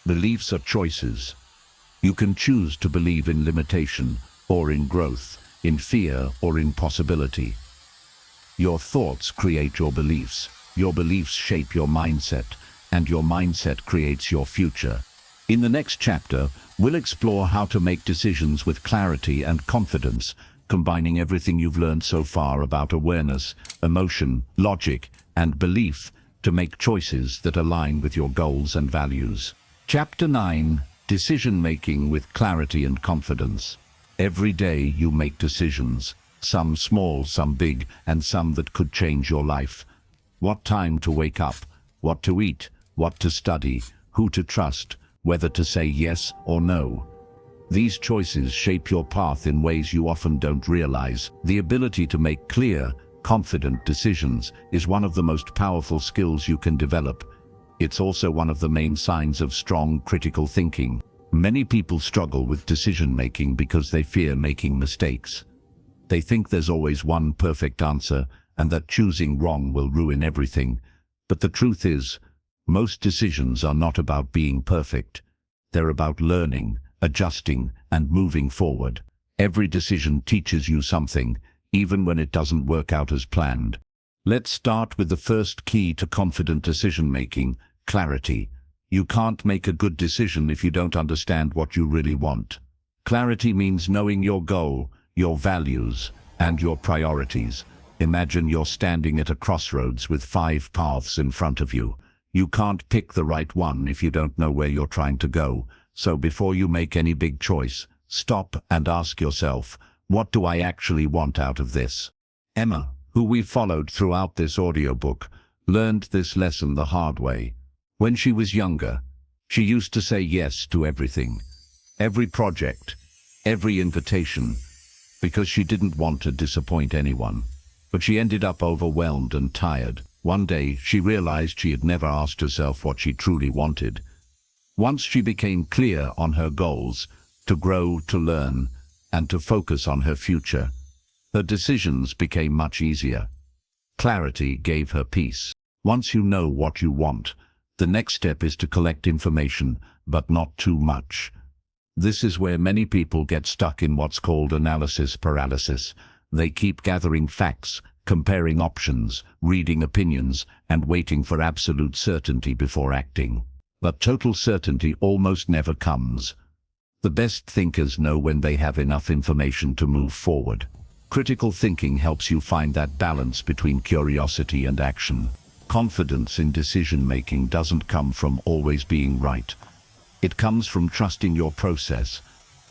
beliefs are choices. You can choose to believe in limitation or in growth, in fear or in possibility. Your thoughts create your beliefs shape your mindset, and your mindset creates your future. In the next chapter, we'll explore how to make decisions with clarity and confidence, combining everything you've learned so far about awareness, emotion, logic, and belief to make choices that align with your goals and values. Chapter 9: Decision-making with clarity and confidence. Every day you make decisions, some small, some big, and some that could change your life. What time to wake up, what to eat, what to study, who to trust, whether to say yes or no. These choices shape your path in ways you often don't realize. The ability to make clear, confident decisions is one of the most powerful skills you can develop. It's also one of the main signs of strong critical thinking. Many people struggle with decision-making because they fear making mistakes. They think there's always one perfect answer and that choosing wrong will ruin everything. But the truth is, most decisions are not about being perfect. They're about learning, adjusting, and moving forward. Every decision teaches you something, even when it doesn't work out as planned. Let's start with the first key to confident decision-making: clarity. You can't make a good decision if you don't understand what you really want. Clarity means knowing your goal, your values, and your priorities. Imagine you're standing at a crossroads with 5 paths in front of you. You can't pick the right one if you don't know where you're trying to go. So before you make any big choice, stop and ask yourself, what do I actually want out of this? Emma, who we followed throughout this audiobook, learned this lesson the hard way. When she was younger, she used to say yes to everything, every project, every invitation, because she didn't want to disappoint anyone. But she ended up overwhelmed and tired. One day, she realized she had never asked herself what she truly wanted. Once she became clear on her goals, to grow, to learn, and to focus on her future, her decisions became much easier. Clarity gave her peace. Once you know what you want, the next step is to collect information, but not too much. This is where many people get stuck in what's called analysis paralysis. They keep gathering facts, comparing options, reading opinions, and waiting for absolute certainty before acting. But total certainty almost never comes. The best thinkers know when they have enough information to move forward. Critical thinking helps you find that balance between curiosity and action. Confidence in decision-making doesn't come from always being right. It comes from trusting your process.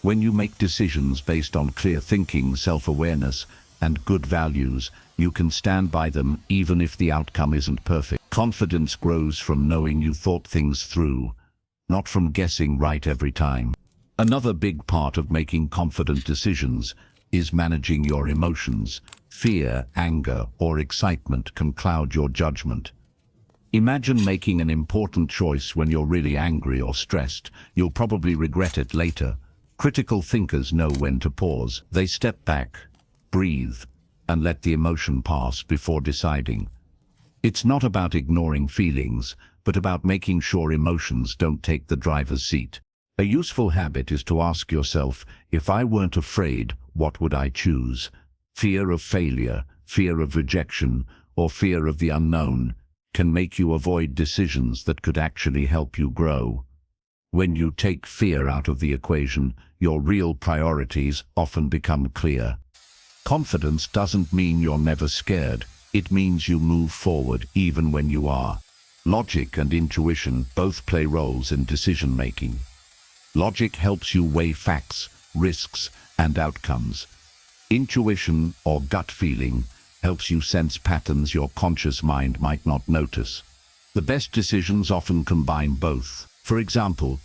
When you make decisions based on clear thinking, self-awareness, and good values, you can stand by them even if the outcome isn't perfect. Confidence grows from knowing you thought things through, not from guessing right every time. Another big part of making confident decisions is managing your emotions. Fear, anger, or excitement can cloud your judgment. Imagine making an important choice when you're really angry or stressed. You'll probably regret it later. Critical thinkers know when to pause. They step back, breathe, and let the emotion pass before deciding. It's not about ignoring feelings, but about making sure emotions don't take the driver's seat. A useful habit is to ask yourself, if I weren't afraid, what would I choose? Fear of failure, fear of rejection, or fear of the unknown can make you avoid decisions that could actually help you grow. When you take fear out of the equation, your real priorities often become clear. Confidence doesn't mean you're never scared. It means you move forward even when you are. Logic and intuition both play roles in decision-making. Logic helps you weigh facts, risks, and outcomes. Intuition, or gut feeling, helps you sense patterns your conscious mind might not notice. The best decisions often combine both. For example,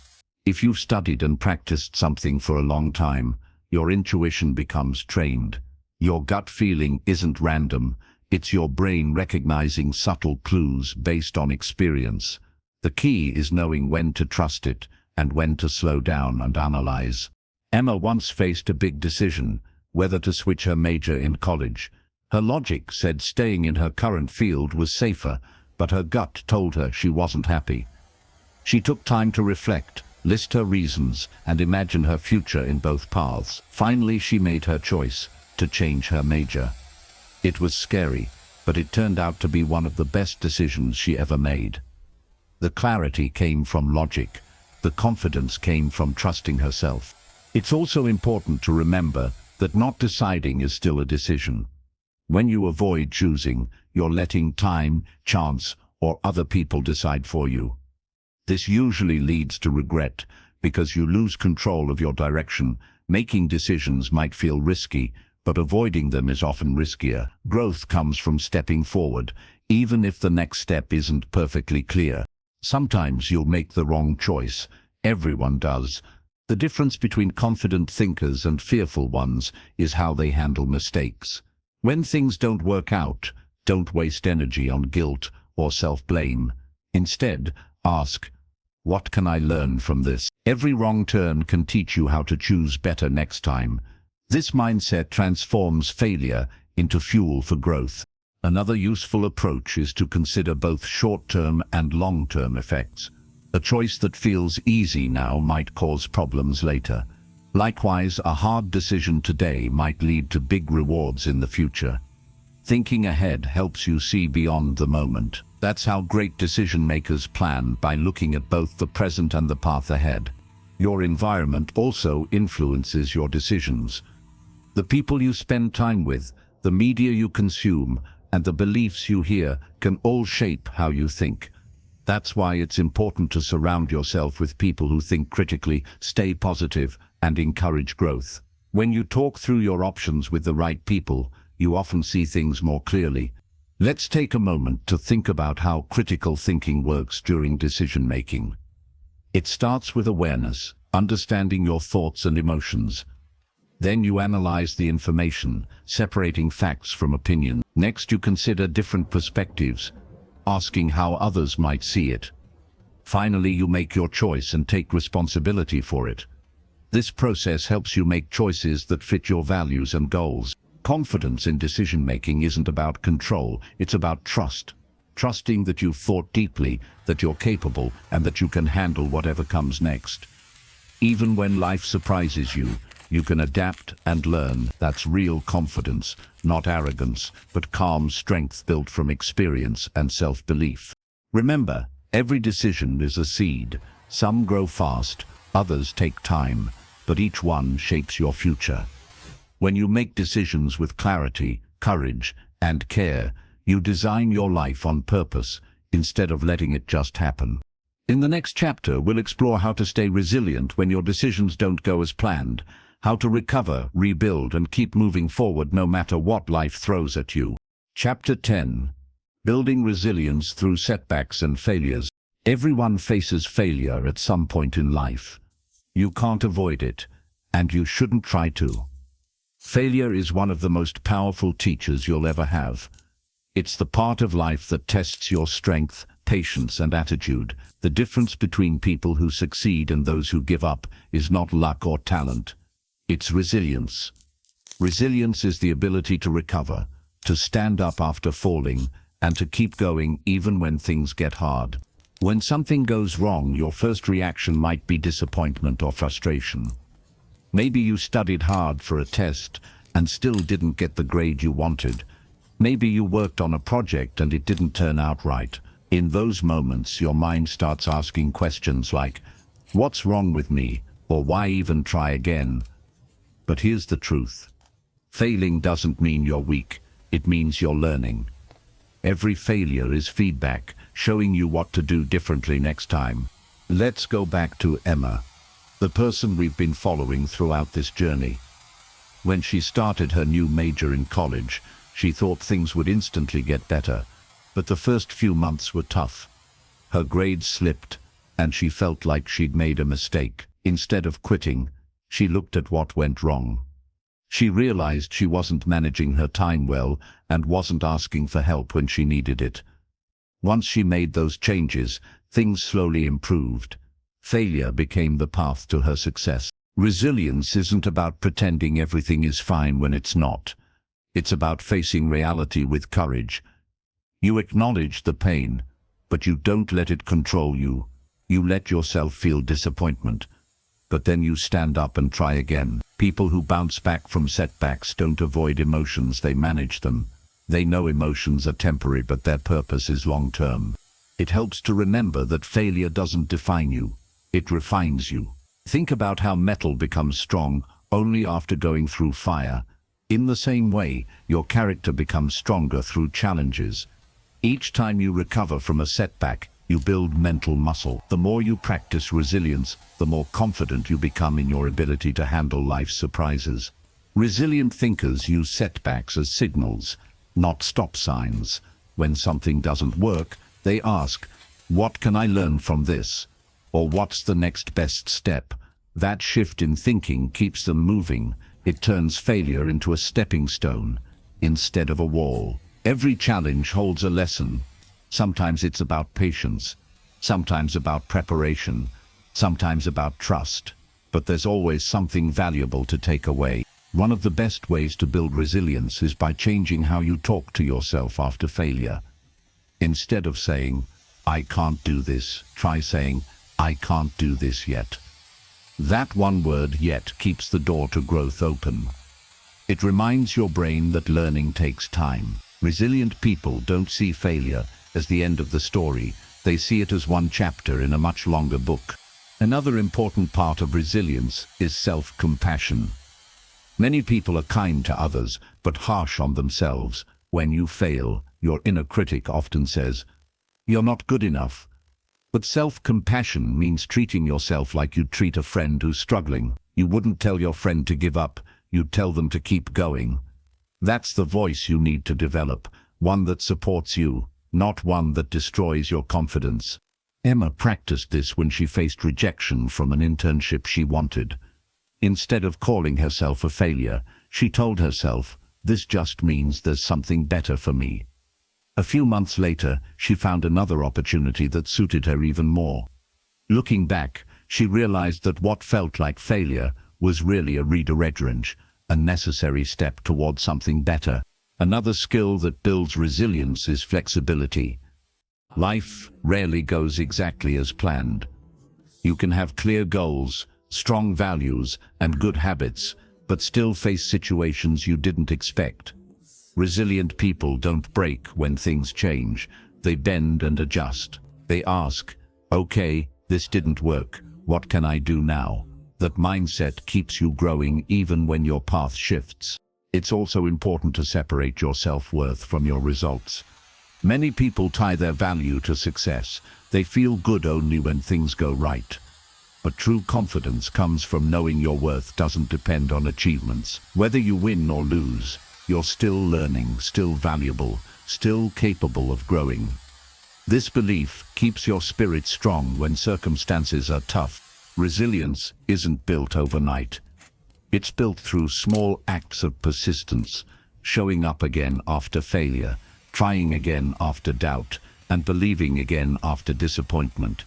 if you've studied and practiced something for a long time, your intuition becomes trained. Your gut feeling isn't random, it's your brain recognizing subtle clues based on experience. The key is knowing when to trust it and when to slow down and analyze. Emma once faced a big decision, whether to switch her major in college. Her logic said staying in her current field was safer, but her gut told her she wasn't happy. She took time to reflect, list her reasons, and imagine her future in both paths. Finally, she made her choice to change her major. It was scary, but it turned out to be one of the best decisions she ever made. The clarity came from logic. The confidence came from trusting herself. It's also important to remember that not deciding is still a decision. When you avoid choosing, you're letting time, chance, or other people decide for you. This usually leads to regret because you lose control of your direction. Making decisions might feel risky, but avoiding them is often riskier. Growth comes from stepping forward, even if the next step isn't perfectly clear. Sometimes you'll make the wrong choice. Everyone does. The difference between confident thinkers and fearful ones is how they handle mistakes. When things don't work out, don't waste energy on guilt or self-blame. Instead, ask, what can I learn from this? Every wrong turn can teach you how to choose better next time. This mindset transforms failure into fuel for growth. Another useful approach is to consider both short-term and long-term effects. A choice that feels easy now might cause problems later. Likewise, a hard decision today might lead to big rewards in the future. Thinking ahead helps you see beyond the moment. That's how great decision makers plan, by looking at both the present and the path ahead. Your environment also influences your decisions. The people you spend time with, the media you consume, and the beliefs you hear can all shape how you think. That's why it's important to surround yourself with people who think critically, stay positive, and encourage growth. When you talk through your options with the right people, you often see things more clearly. Let's take a moment to think about how critical thinking works during decision-making. It starts with awareness, understanding your thoughts and emotions. Then you analyze the information, separating facts from opinion. Next, you consider different perspectives, asking how others might see it. Finally, you make your choice and take responsibility for it. This process helps you make choices that fit your values and goals. Confidence in decision-making isn't about control, it's about trust. Trusting that you've thought deeply, that you're capable, and that you can handle whatever comes next. Even when life surprises you, you can adapt and learn. That's real confidence, not arrogance, but calm strength built from experience and self-belief. Remember, every decision is a seed. Some grow fast, others take time, but each one shapes your future. When you make decisions with clarity, courage, and care, you design your life on purpose instead of letting it just happen. In the next chapter, we'll explore how to stay resilient when your decisions don't go as planned, how to recover, rebuild, and keep moving forward no matter what life throws at you. Chapter 10. Building resilience through setbacks and failures. Everyone faces failure at some point in life. You can't avoid it, and you shouldn't try to. Failure is one of the most powerful teachers you'll ever have. It's the part of life that tests your strength, patience, and attitude. The difference between people who succeed and those who give up is not luck or talent. It's resilience. Resilience is the ability to recover, to stand up after falling, and to keep going even when things get hard. When something goes wrong, your first reaction might be disappointment or frustration. Maybe you studied hard for a test and still didn't get the grade you wanted. Maybe you worked on a project and it didn't turn out right. In those moments, your mind starts asking questions like, "What's wrong with me?" or "Why even try again?" But here's the truth. Failing doesn't mean you're weak. It means you're learning. Every failure is feedback, showing you what to do differently next time. Let's go back to Emma, the person we've been following throughout this journey. When she started her new major in college, she thought things would instantly get better, but the first few months were tough. Her grades slipped, and she felt like she'd made a mistake. Instead of quitting, she looked at what went wrong. She realized she wasn't managing her time well and wasn't asking for help when she needed it. Once she made those changes, things slowly improved. Failure became the path to her success. Resilience isn't about pretending everything is fine when it's not. It's about facing reality with courage. You acknowledge the pain, but you don't let it control you. You let yourself feel disappointment, but then you stand up and try again. People who bounce back from setbacks don't avoid emotions, they manage them. They know emotions are temporary, but their purpose is long-term. It helps to remember that failure doesn't define you, it refines you. Think about how metal becomes strong only after going through fire. In the same way, your character becomes stronger through challenges. Each time you recover from a setback, you build mental muscle. The more you practice resilience, the more confident you become in your ability to handle life's surprises. Resilient thinkers use setbacks as signals, not stop signs. When something doesn't work, they ask, "What can I learn from this?" Or "What's the next best step?" That shift in thinking keeps them moving. It turns failure into a stepping stone instead of a wall. Every challenge holds a lesson. Sometimes it's about patience, sometimes about preparation, sometimes about trust. But there's always something valuable to take away. One of the best ways to build resilience is by changing how you talk to yourself after failure. Instead of saying, "I can't do this," try saying, "I can't do this yet." That one word, "yet," keeps the door to growth open. It reminds your brain that learning takes time. Resilient people don't see failure as the end of the story. They see it as one chapter in a much longer book. Another important part of resilience is self-compassion. Many people are kind to others, but harsh on themselves. When you fail, your inner critic often says, "You're not good enough." But self-compassion means treating yourself like you'd treat a friend who's struggling. You wouldn't tell your friend to give up, you'd tell them to keep going. That's the voice you need to develop, one that supports you, not one that destroys your confidence. Emma practiced this when she faced rejection from an internship she wanted. Instead of calling herself a failure, she told herself, "This just means there's something better for me." A few months later, she found another opportunity that suited her even more. Looking back, she realized that what felt like failure was really a redirection, a necessary step toward something better. Another skill that builds resilience is flexibility. Life rarely goes exactly as planned. You can have clear goals, strong values, and good habits, but still face situations you didn't expect. Resilient people don't break when things change. They bend and adjust. They ask, "Okay, this didn't work. What can I do now?" That mindset keeps you growing even when your path shifts. It's also important to separate your self-worth from your results. Many people tie their value to success. They feel good only when things go right. But true confidence comes from knowing your worth doesn't depend on achievements. Whether you win or lose, you're still learning, still valuable, still capable of growing. This belief keeps your spirit strong when circumstances are tough. Resilience isn't built overnight. It's built through small acts of persistence, showing up again after failure, trying again after doubt, and believing again after disappointment.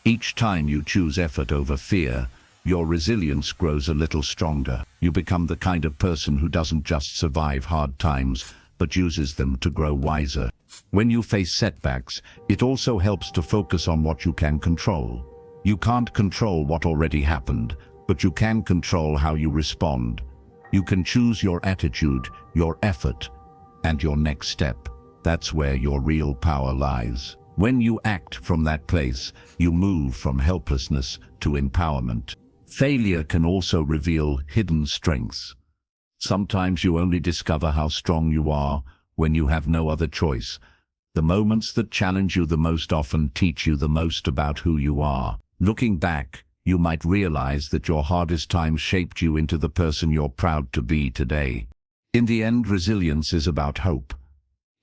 Each time you choose effort over fear, your resilience grows a little stronger. You become the kind of person who doesn't just survive hard times, but uses them to grow wiser. When you face setbacks, it also helps to focus on what you can control. You can't control what already happened, but you can control how you respond. You can choose your attitude, your effort, and your next step. That's where your real power lies. When you act from that place, you move from helplessness to empowerment. Failure can also reveal hidden strengths. Sometimes you only discover how strong you are when you have no other choice. The moments that challenge you the most often teach you the most about who you are. Looking back, you might realize that your hardest times shaped you into the person you're proud to be today. In the end, resilience is about hope.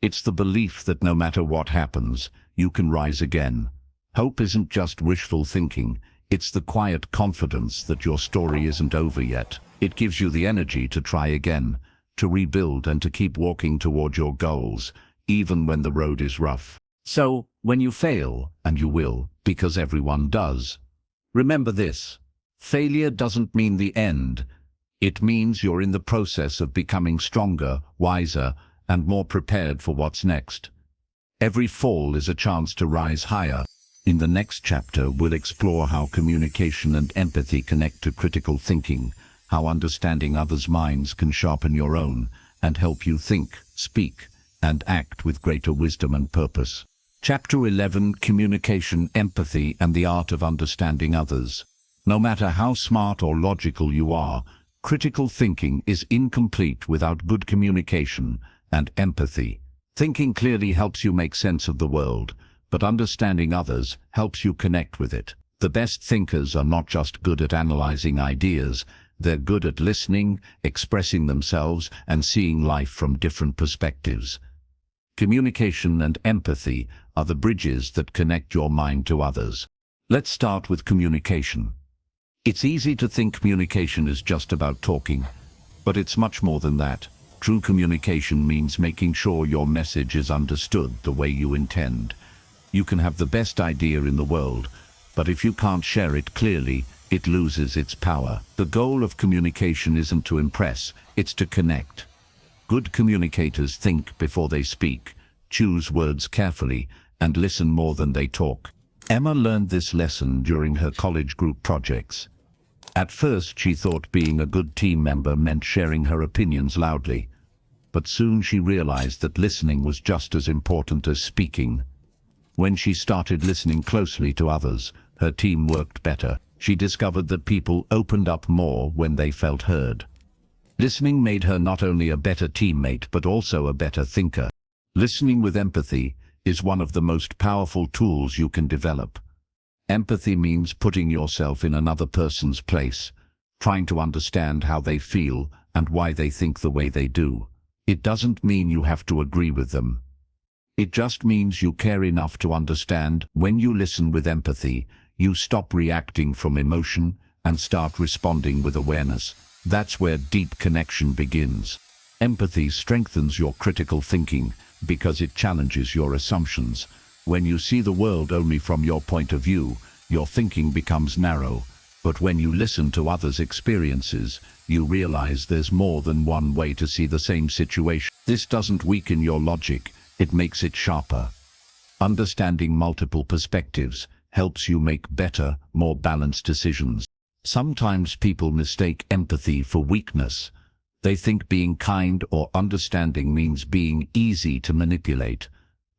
It's the belief that no matter what happens, you can rise again. Hope isn't just wishful thinking, it's the quiet confidence that your story isn't over yet. It gives you the energy to try again, to rebuild and to keep walking toward your goals, even when the road is rough. So, when you fail, and you will, because everyone does, remember this: failure doesn't mean the end. It means you're in the process of becoming stronger, wiser, and more prepared for what's next. Every fall is a chance to rise higher. In the next chapter, we'll explore how communication and empathy connect to critical thinking, how understanding others' minds can sharpen your own, and help you think, speak, and act with greater wisdom and purpose. Chapter 11: Communication, Empathy, and the Art of Understanding Others. No matter how smart or logical you are, critical thinking is incomplete without good communication and empathy. Thinking clearly helps you make sense of the world, but understanding others helps you connect with it. The best thinkers are not just good at analyzing ideas, they're good at listening, expressing themselves, and seeing life from different perspectives. Communication and empathy are the bridges that connect your mind to others. Let's start with communication. It's easy to think communication is just about talking, but it's much more than that. True communication means making sure your message is understood the way you intend. You can have the best idea in the world, but if you can't share it clearly, it loses its power. The goal of communication isn't to impress, it's to connect. Good communicators think before they speak, choose words carefully, and listen more than they talk. Emma learned this lesson during her college group projects. At first, she thought being a good team member meant sharing her opinions loudly. But soon she realized that listening was just as important as speaking. When she started listening closely to others, her team worked better. She discovered that people opened up more when they felt heard. Listening made her not only a better teammate but also a better thinker. Listening with empathy is one of the most powerful tools you can develop. Empathy means putting yourself in another person's place, trying to understand how they feel and why they think the way they do. It doesn't mean you have to agree with them. It just means you care enough to understand. When you listen with empathy, you stop reacting from emotion and start responding with awareness. That's where deep connection begins. Empathy strengthens your critical thinking because it challenges your assumptions. When you see the world only from your point of view, your thinking becomes narrow. But when you listen to others' experiences, you realize there's more than one way to see the same situation. This doesn't weaken your logic, it makes it sharper. Understanding multiple perspectives helps you make better, more balanced decisions. Sometimes people mistake empathy for weakness. They think being kind or understanding means being easy to manipulate.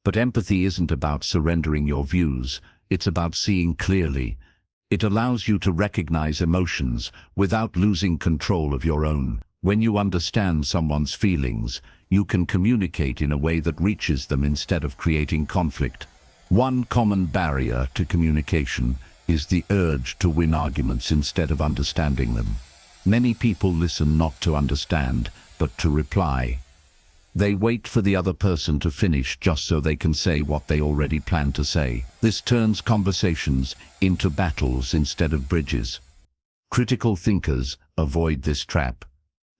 But empathy isn't about surrendering your views, it's about seeing clearly. It allows you to recognize emotions without losing control of your own. When you understand someone's feelings, you can communicate in a way that reaches them instead of creating conflict. One common barrier to communication is the urge to win arguments instead of understanding them. Many people listen not to understand, but to reply. They wait for the other person to finish just so they can say what they already planned to say. This turns conversations into battles instead of bridges. Critical thinkers avoid this trap.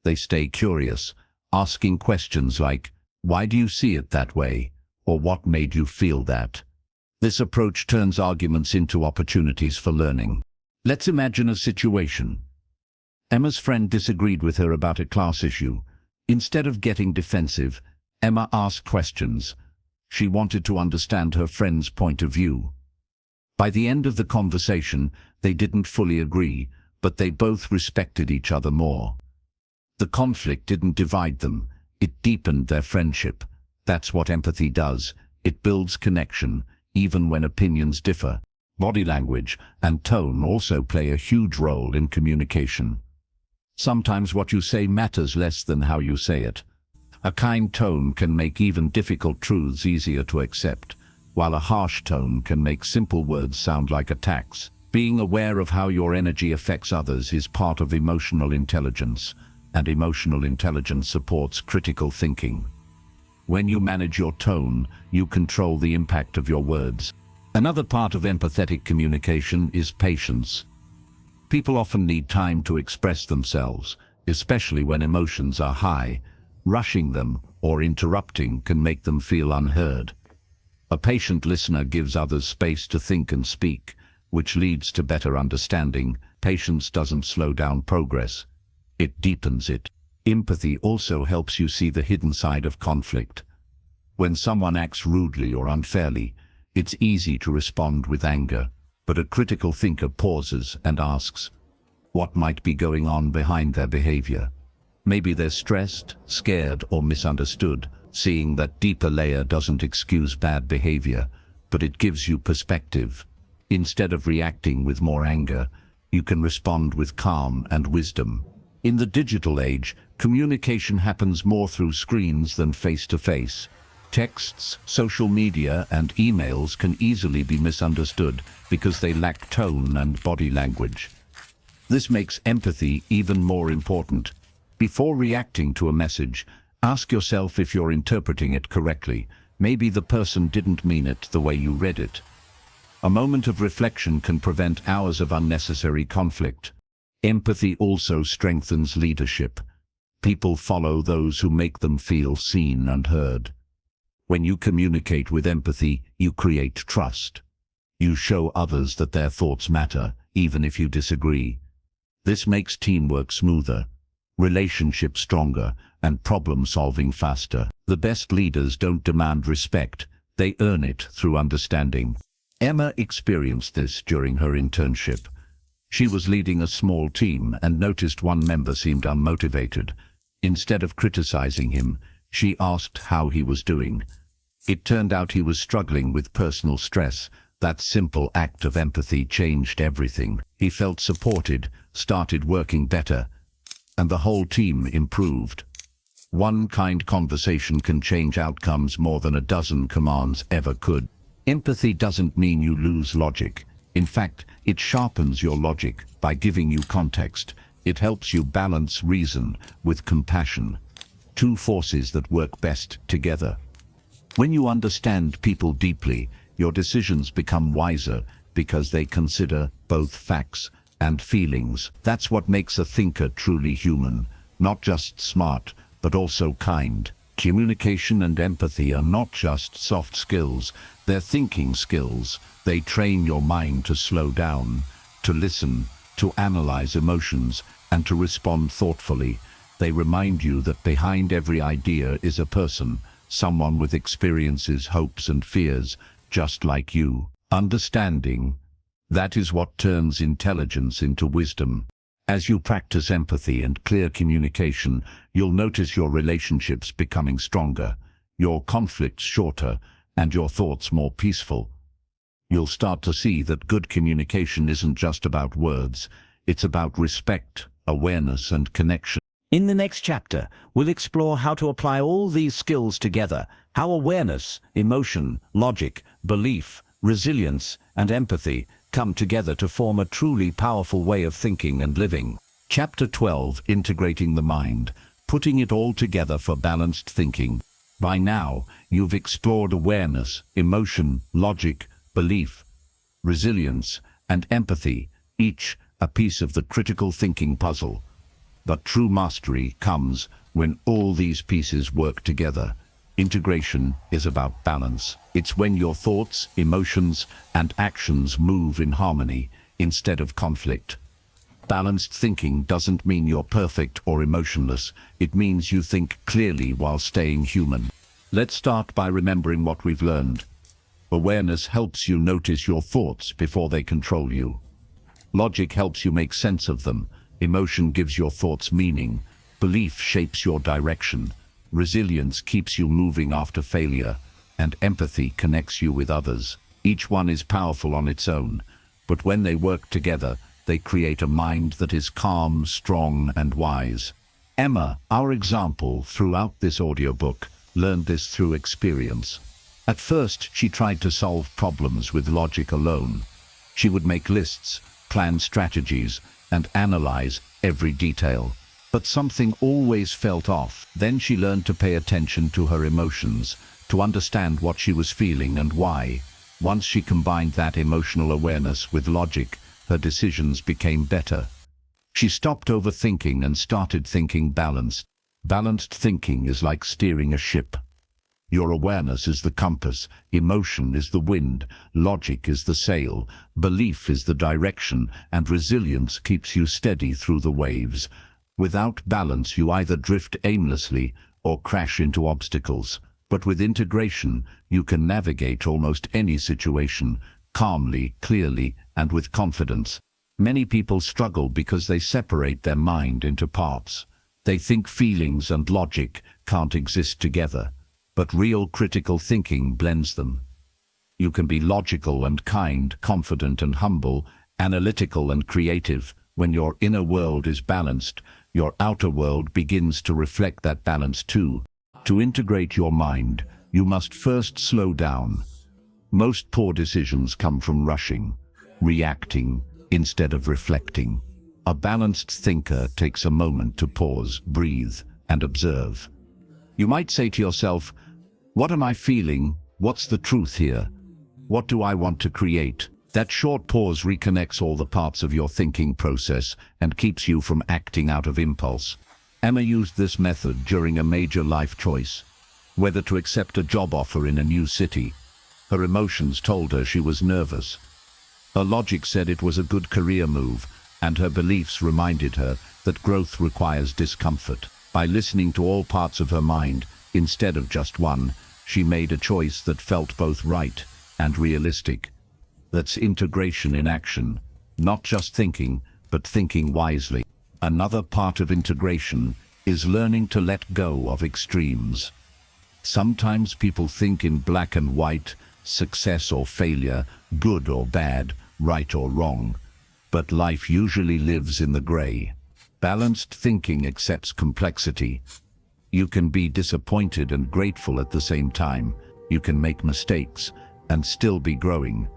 They stay curious, asking questions like, "Why do you see it that way?" or "What made you feel that?" This approach turns arguments into opportunities for learning. Let's imagine a situation. Emma's friend disagreed with her about a class issue. Instead of getting defensive, Emma asked questions. She wanted to understand her friend's point of view. By the end of the conversation, they didn't fully agree, but they both respected each other more. The conflict didn't divide them, it deepened their friendship. That's what empathy does. It builds connection, even when opinions differ. Body language and tone also play a huge role in communication. Sometimes what you say matters less than how you say it. A kind tone can make even difficult truths easier to accept, while a harsh tone can make simple words sound like attacks. Being aware of how your energy affects others is part of emotional intelligence, and emotional intelligence supports critical thinking. When you manage your tone, you control the impact of your words. Another part of empathetic communication is patience. People often need time to express themselves, especially when emotions are high. Rushing them or interrupting can make them feel unheard. A patient listener gives others space to think and speak, which leads to better understanding. Patience doesn't slow down progress, it deepens it. Empathy also helps you see the hidden side of conflict. When someone acts rudely or unfairly, it's easy to respond with anger. But a critical thinker pauses and asks, what might be going on behind their behavior? Maybe they're stressed, scared, or misunderstood. Seeing that deeper layer doesn't excuse bad behavior, but it gives you perspective. Instead of reacting with more anger, you can respond with calm and wisdom. In the digital age, communication happens more through screens than face-to-face. Texts, social media, and emails can easily be misunderstood because they lack tone and body language. This makes empathy even more important. Before reacting to a message, ask yourself if you're interpreting it correctly. Maybe the person didn't mean it the way you read it. A moment of reflection can prevent hours of unnecessary conflict. Empathy also strengthens leadership. People follow those who make them feel seen and heard. When you communicate with empathy, you create trust. You show others that their thoughts matter, even if you disagree. This makes teamwork smoother, relationships stronger, and problem-solving faster. The best leaders don't demand respect, they earn it through understanding. Emma experienced this during her internship. She was leading a small team and noticed one member seemed unmotivated. Instead of criticizing him, she asked how he was doing. It turned out he was struggling with personal stress. That simple act of empathy changed everything. He felt supported, started working better, and the whole team improved. One kind conversation can change outcomes more than a dozen commands ever could. Empathy doesn't mean you lose logic. In fact, it sharpens your logic by giving you context. It helps you balance reason with compassion. two forces that work best together. When you understand people deeply, your decisions become wiser because they consider both facts and feelings. That's what makes a thinker truly human, not just smart, but also kind. Communication and empathy are not just soft skills, they're thinking skills. They train your mind to slow down, to listen, to analyze emotions, and to respond thoughtfully. They remind you that behind every idea is a person, someone with experiences, hopes, and fears, just like you. Understanding, that is what turns intelligence into wisdom. As you practice empathy and clear communication, you'll notice your relationships becoming stronger, your conflicts shorter, and your thoughts more peaceful. You'll start to see that good communication isn't just about words, it's about respect, awareness, and connection. In the next chapter, we'll explore how to apply all these skills together, how awareness, emotion, logic, belief, resilience, and empathy come together to form a truly powerful way of thinking and living. Chapter 12, Integrating the Mind, putting it all together for balanced thinking. By now, you've explored awareness, emotion, logic, belief, resilience, and empathy, each a piece of the critical thinking puzzle. But true mastery comes when all these pieces work together. Integration is about balance. It's when your thoughts, emotions, and actions move in harmony instead of conflict. Balanced thinking doesn't mean you're perfect or emotionless. It means you think clearly while staying human. Let's start by remembering what we've learned. Awareness helps you notice your thoughts before they control you. Logic helps you make sense of them. Emotion gives your thoughts meaning. Belief shapes your direction. Resilience keeps you moving after failure. And empathy connects you with others. Each one is powerful on its own, but when they work together, they create a mind that is calm, strong, and wise. Emma, our example throughout this audiobook, learned this through experience. At first, she tried to solve problems with logic alone. She would make lists, plan strategies, and analyze every detail. But something always felt off. Then she learned to pay attention to her emotions, to understand what she was feeling and why. Once she combined that emotional awareness with logic, her decisions became better. She stopped overthinking and started thinking balanced. Balanced thinking is like steering a ship. Your awareness is the compass, emotion is the wind, logic is the sail, belief is the direction, and resilience keeps you steady through the waves. Without balance, you either drift aimlessly or crash into obstacles. But with integration, you can navigate almost any situation, calmly, clearly, and with confidence. Many people struggle because they separate their mind into parts. They think feelings and logic can't exist together, but real critical thinking blends them. You can be logical and kind, confident and humble, analytical and creative. When your inner world is balanced, your outer world begins to reflect that balance too. To integrate your mind, you must first slow down. Most poor decisions come from rushing, reacting, instead of reflecting. A balanced thinker takes a moment to pause, breathe, and observe. You might say to yourself, what am I feeling? What's the truth here? What do I want to create? That short pause reconnects all the parts of your thinking process and keeps you from acting out of impulse. Emma used this method during a major life choice, whether to accept a job offer in a new city. Her emotions told her she was nervous. Her logic said it was a good career move, and her beliefs reminded her that growth requires discomfort. By listening to all parts of her mind, instead of just one, she made a choice that felt both right and realistic. That's integration in action, not just thinking, but thinking wisely. Another part of integration is learning to let go of extremes. Sometimes people think in black and white, success or failure, good or bad, right or wrong. But life usually lives in the gray. Balanced thinking accepts complexity. You can be disappointed and grateful at the same time. You can make mistakes and still be growing.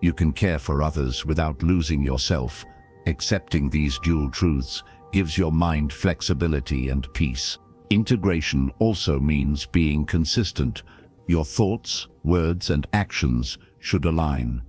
You can care for others without losing yourself. Accepting these dual truths gives your mind flexibility and peace. Integration also means being consistent. Your thoughts, words, and actions should align.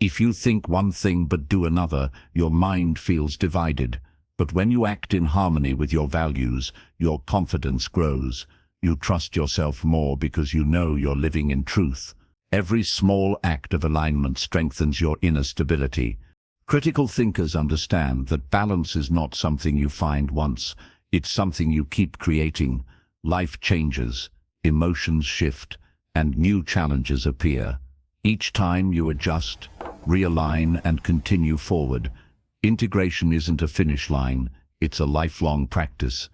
If you think one thing but do another, your mind feels divided. But when you act in harmony with your values, your confidence grows. You trust yourself more because you know you're living in truth. Every small act of alignment strengthens your inner stability. Critical thinkers understand that balance is not something you find once, it's something you keep creating. Life changes, emotions shift, and new challenges appear. Each time you adjust, realign, and continue forward. Integration isn't a finish line, it's a lifelong practice.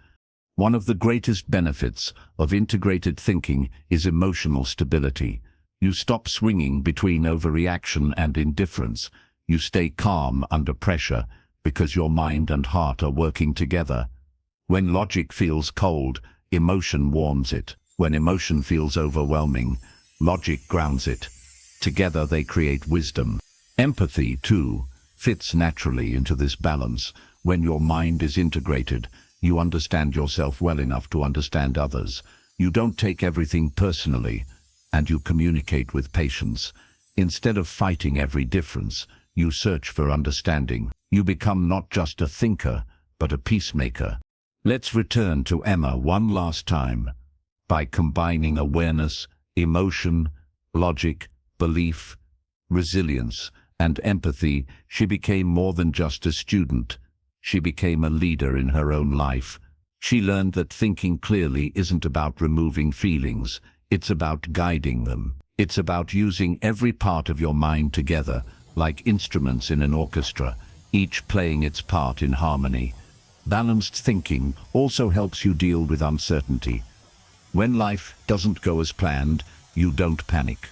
One of the greatest benefits of integrated thinking is emotional stability. You stop swinging between overreaction and indifference. You stay calm under pressure because your mind and heart are working together. When logic feels cold, emotion warms it. When emotion feels overwhelming, logic grounds it. Together they create wisdom. Empathy, too, fits naturally into this balance. When your mind is integrated, you understand yourself well enough to understand others. You don't take everything personally, and you communicate with patience. Instead of fighting every difference, you search for understanding. You become not just a thinker, but a peacemaker. Let's return to Emma one last time. By combining awareness, emotion, logic, belief, resilience, and empathy, she became more than just a student. She became a leader in her own life. She learned that thinking clearly isn't about removing feelings, it's about guiding them. It's about using every part of your mind together, like instruments in an orchestra, each playing its part in harmony. Balanced thinking also helps you deal with uncertainty. When life doesn't go as planned, you don't panic.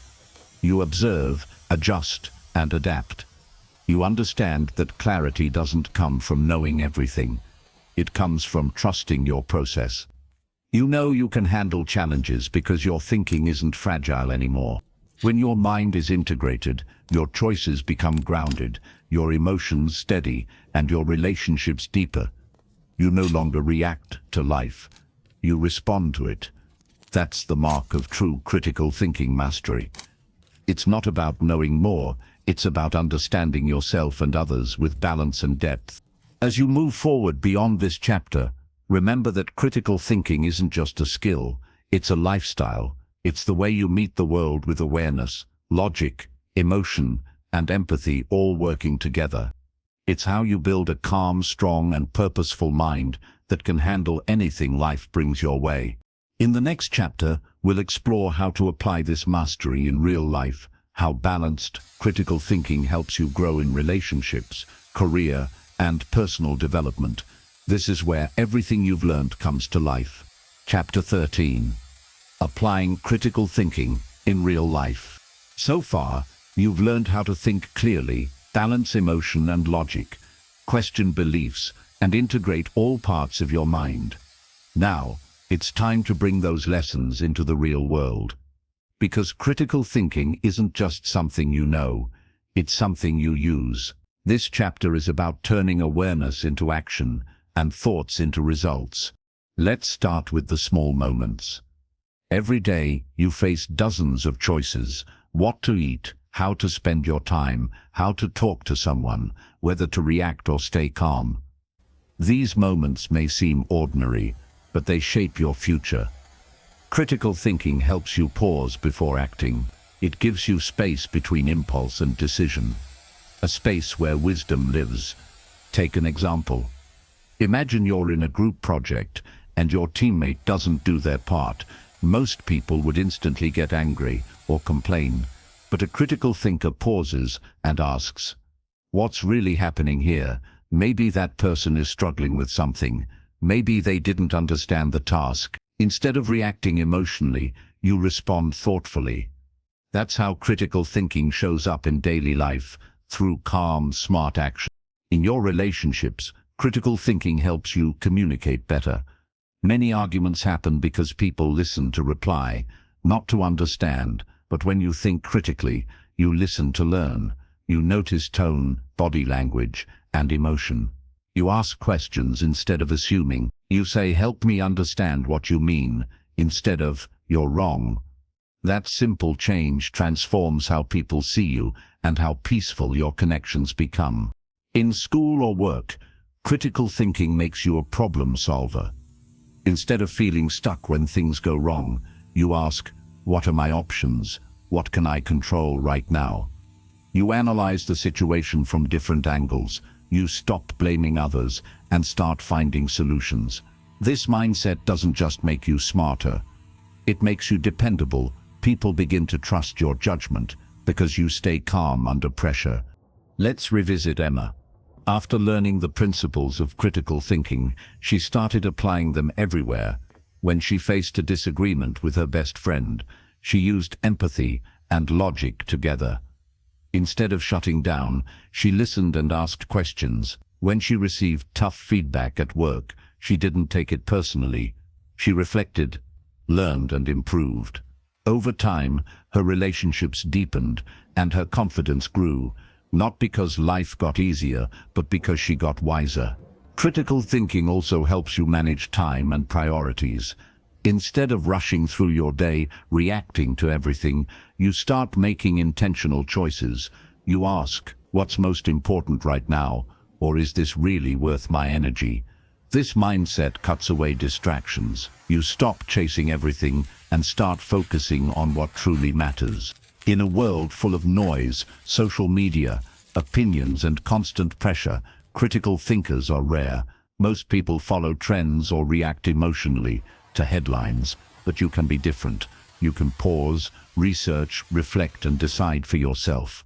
You observe, adjust, and adapt. You understand that clarity doesn't come from knowing everything. It comes from trusting your process. You know you can handle challenges because your thinking isn't fragile anymore. When your mind is integrated, your choices become grounded, your emotions steady, and your relationships deeper. You no longer react to life. You respond to it. That's the mark of true critical thinking mastery. It's not about knowing more, it's about understanding yourself and others with balance and depth. As you move forward beyond this chapter, remember that critical thinking isn't just a skill, it's a lifestyle. It's the way you meet the world with awareness, logic, emotion, and empathy all working together. It's how you build a calm, strong, and purposeful mind that can handle anything life brings your way. In the next chapter, we'll explore how to apply this mastery in real life, how balanced, critical thinking helps you grow in relationships, career, and personal development. This is where everything you've learned comes to life. Chapter 13. Applying critical thinking in real life. So far, you've learned how to think clearly, balance emotion and logic, question beliefs, and integrate all parts of your mind. Now, it's time to bring those lessons into the real world. Because critical thinking isn't just something you know, it's something you use. This chapter is about turning awareness into action and thoughts into results. Let's start with the small moments. Every day, you face dozens of choices: what to eat, how to spend your time, how to talk to someone, whether to react or stay calm. These moments may seem ordinary, but they shape your future. Critical thinking helps you pause before acting. It gives you space between impulse and decision, a space where wisdom lives. Take an example. Imagine you're in a group project and your teammate doesn't do their part. Most people would instantly get angry or complain, but a critical thinker pauses and asks, what's really happening here? Maybe that person is struggling with something. Maybe they didn't understand the task. Instead of reacting emotionally, you respond thoughtfully. That's how critical thinking shows up in daily life, through calm, smart action. In your relationships, critical thinking helps you communicate better. Many arguments happen because people listen to reply, not to understand. But when you think critically, you listen to learn. You notice tone, body language, and emotion. You ask questions instead of assuming. You say, "Help me understand what you mean," instead of "you're wrong." That simple change transforms how people see you and how peaceful your connections become. In school or work, critical thinking makes you a problem solver. Instead of feeling stuck when things go wrong, you ask, "What are my options? What can I control right now?" You analyze the situation from different angles. You stop blaming others and start finding solutions. This mindset doesn't just make you smarter. It makes you dependable. People begin to trust your judgment because you stay calm under pressure. Let's revisit Emma. After learning the principles of critical thinking, she started applying them everywhere. When she faced a disagreement with her best friend, she used empathy and logic together. Instead of shutting down, she listened and asked questions. When she received tough feedback at work, she didn't take it personally. She reflected, learned, and improved. Over time, her relationships deepened and her confidence grew, not because life got easier, but because she got wiser. Critical thinking also helps you manage time and priorities. Instead of rushing through your day, reacting to everything, you start making intentional choices. You ask, "What's most important right now?" Or "Is this really worth my energy?" This mindset cuts away distractions. You stop chasing everything and start focusing on what truly matters. In a world full of noise, social media, opinions, and constant pressure, critical thinkers are rare. Most people follow trends or react emotionally to headlines, but you can be different. You can pause, research, reflect, and decide for yourself.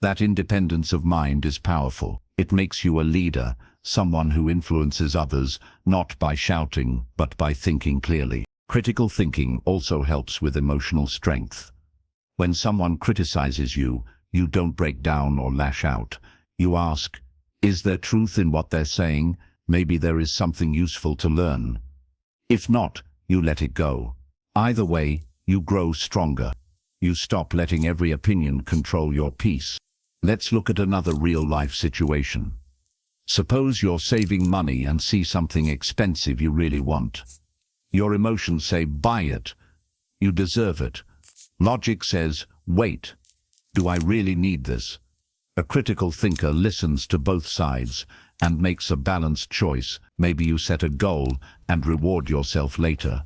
That independence of mind is powerful. It makes you a leader, someone who influences others, not by shouting, but by thinking clearly. Critical thinking also helps with emotional strength. When someone criticizes you, you don't break down or lash out. You ask, "Is there truth in what they're saying? Maybe there is something useful to learn." If not, you let it go. Either way, you grow stronger. You stop letting every opinion control your peace. Let's look at another real-life situation. Suppose you're saving money and see something expensive you really want. Your emotions say, "Buy it. You deserve it." Logic says, "Wait. Do I really need this?" A critical thinker listens to both sides and makes a balanced choice. Maybe you set a goal and reward yourself later.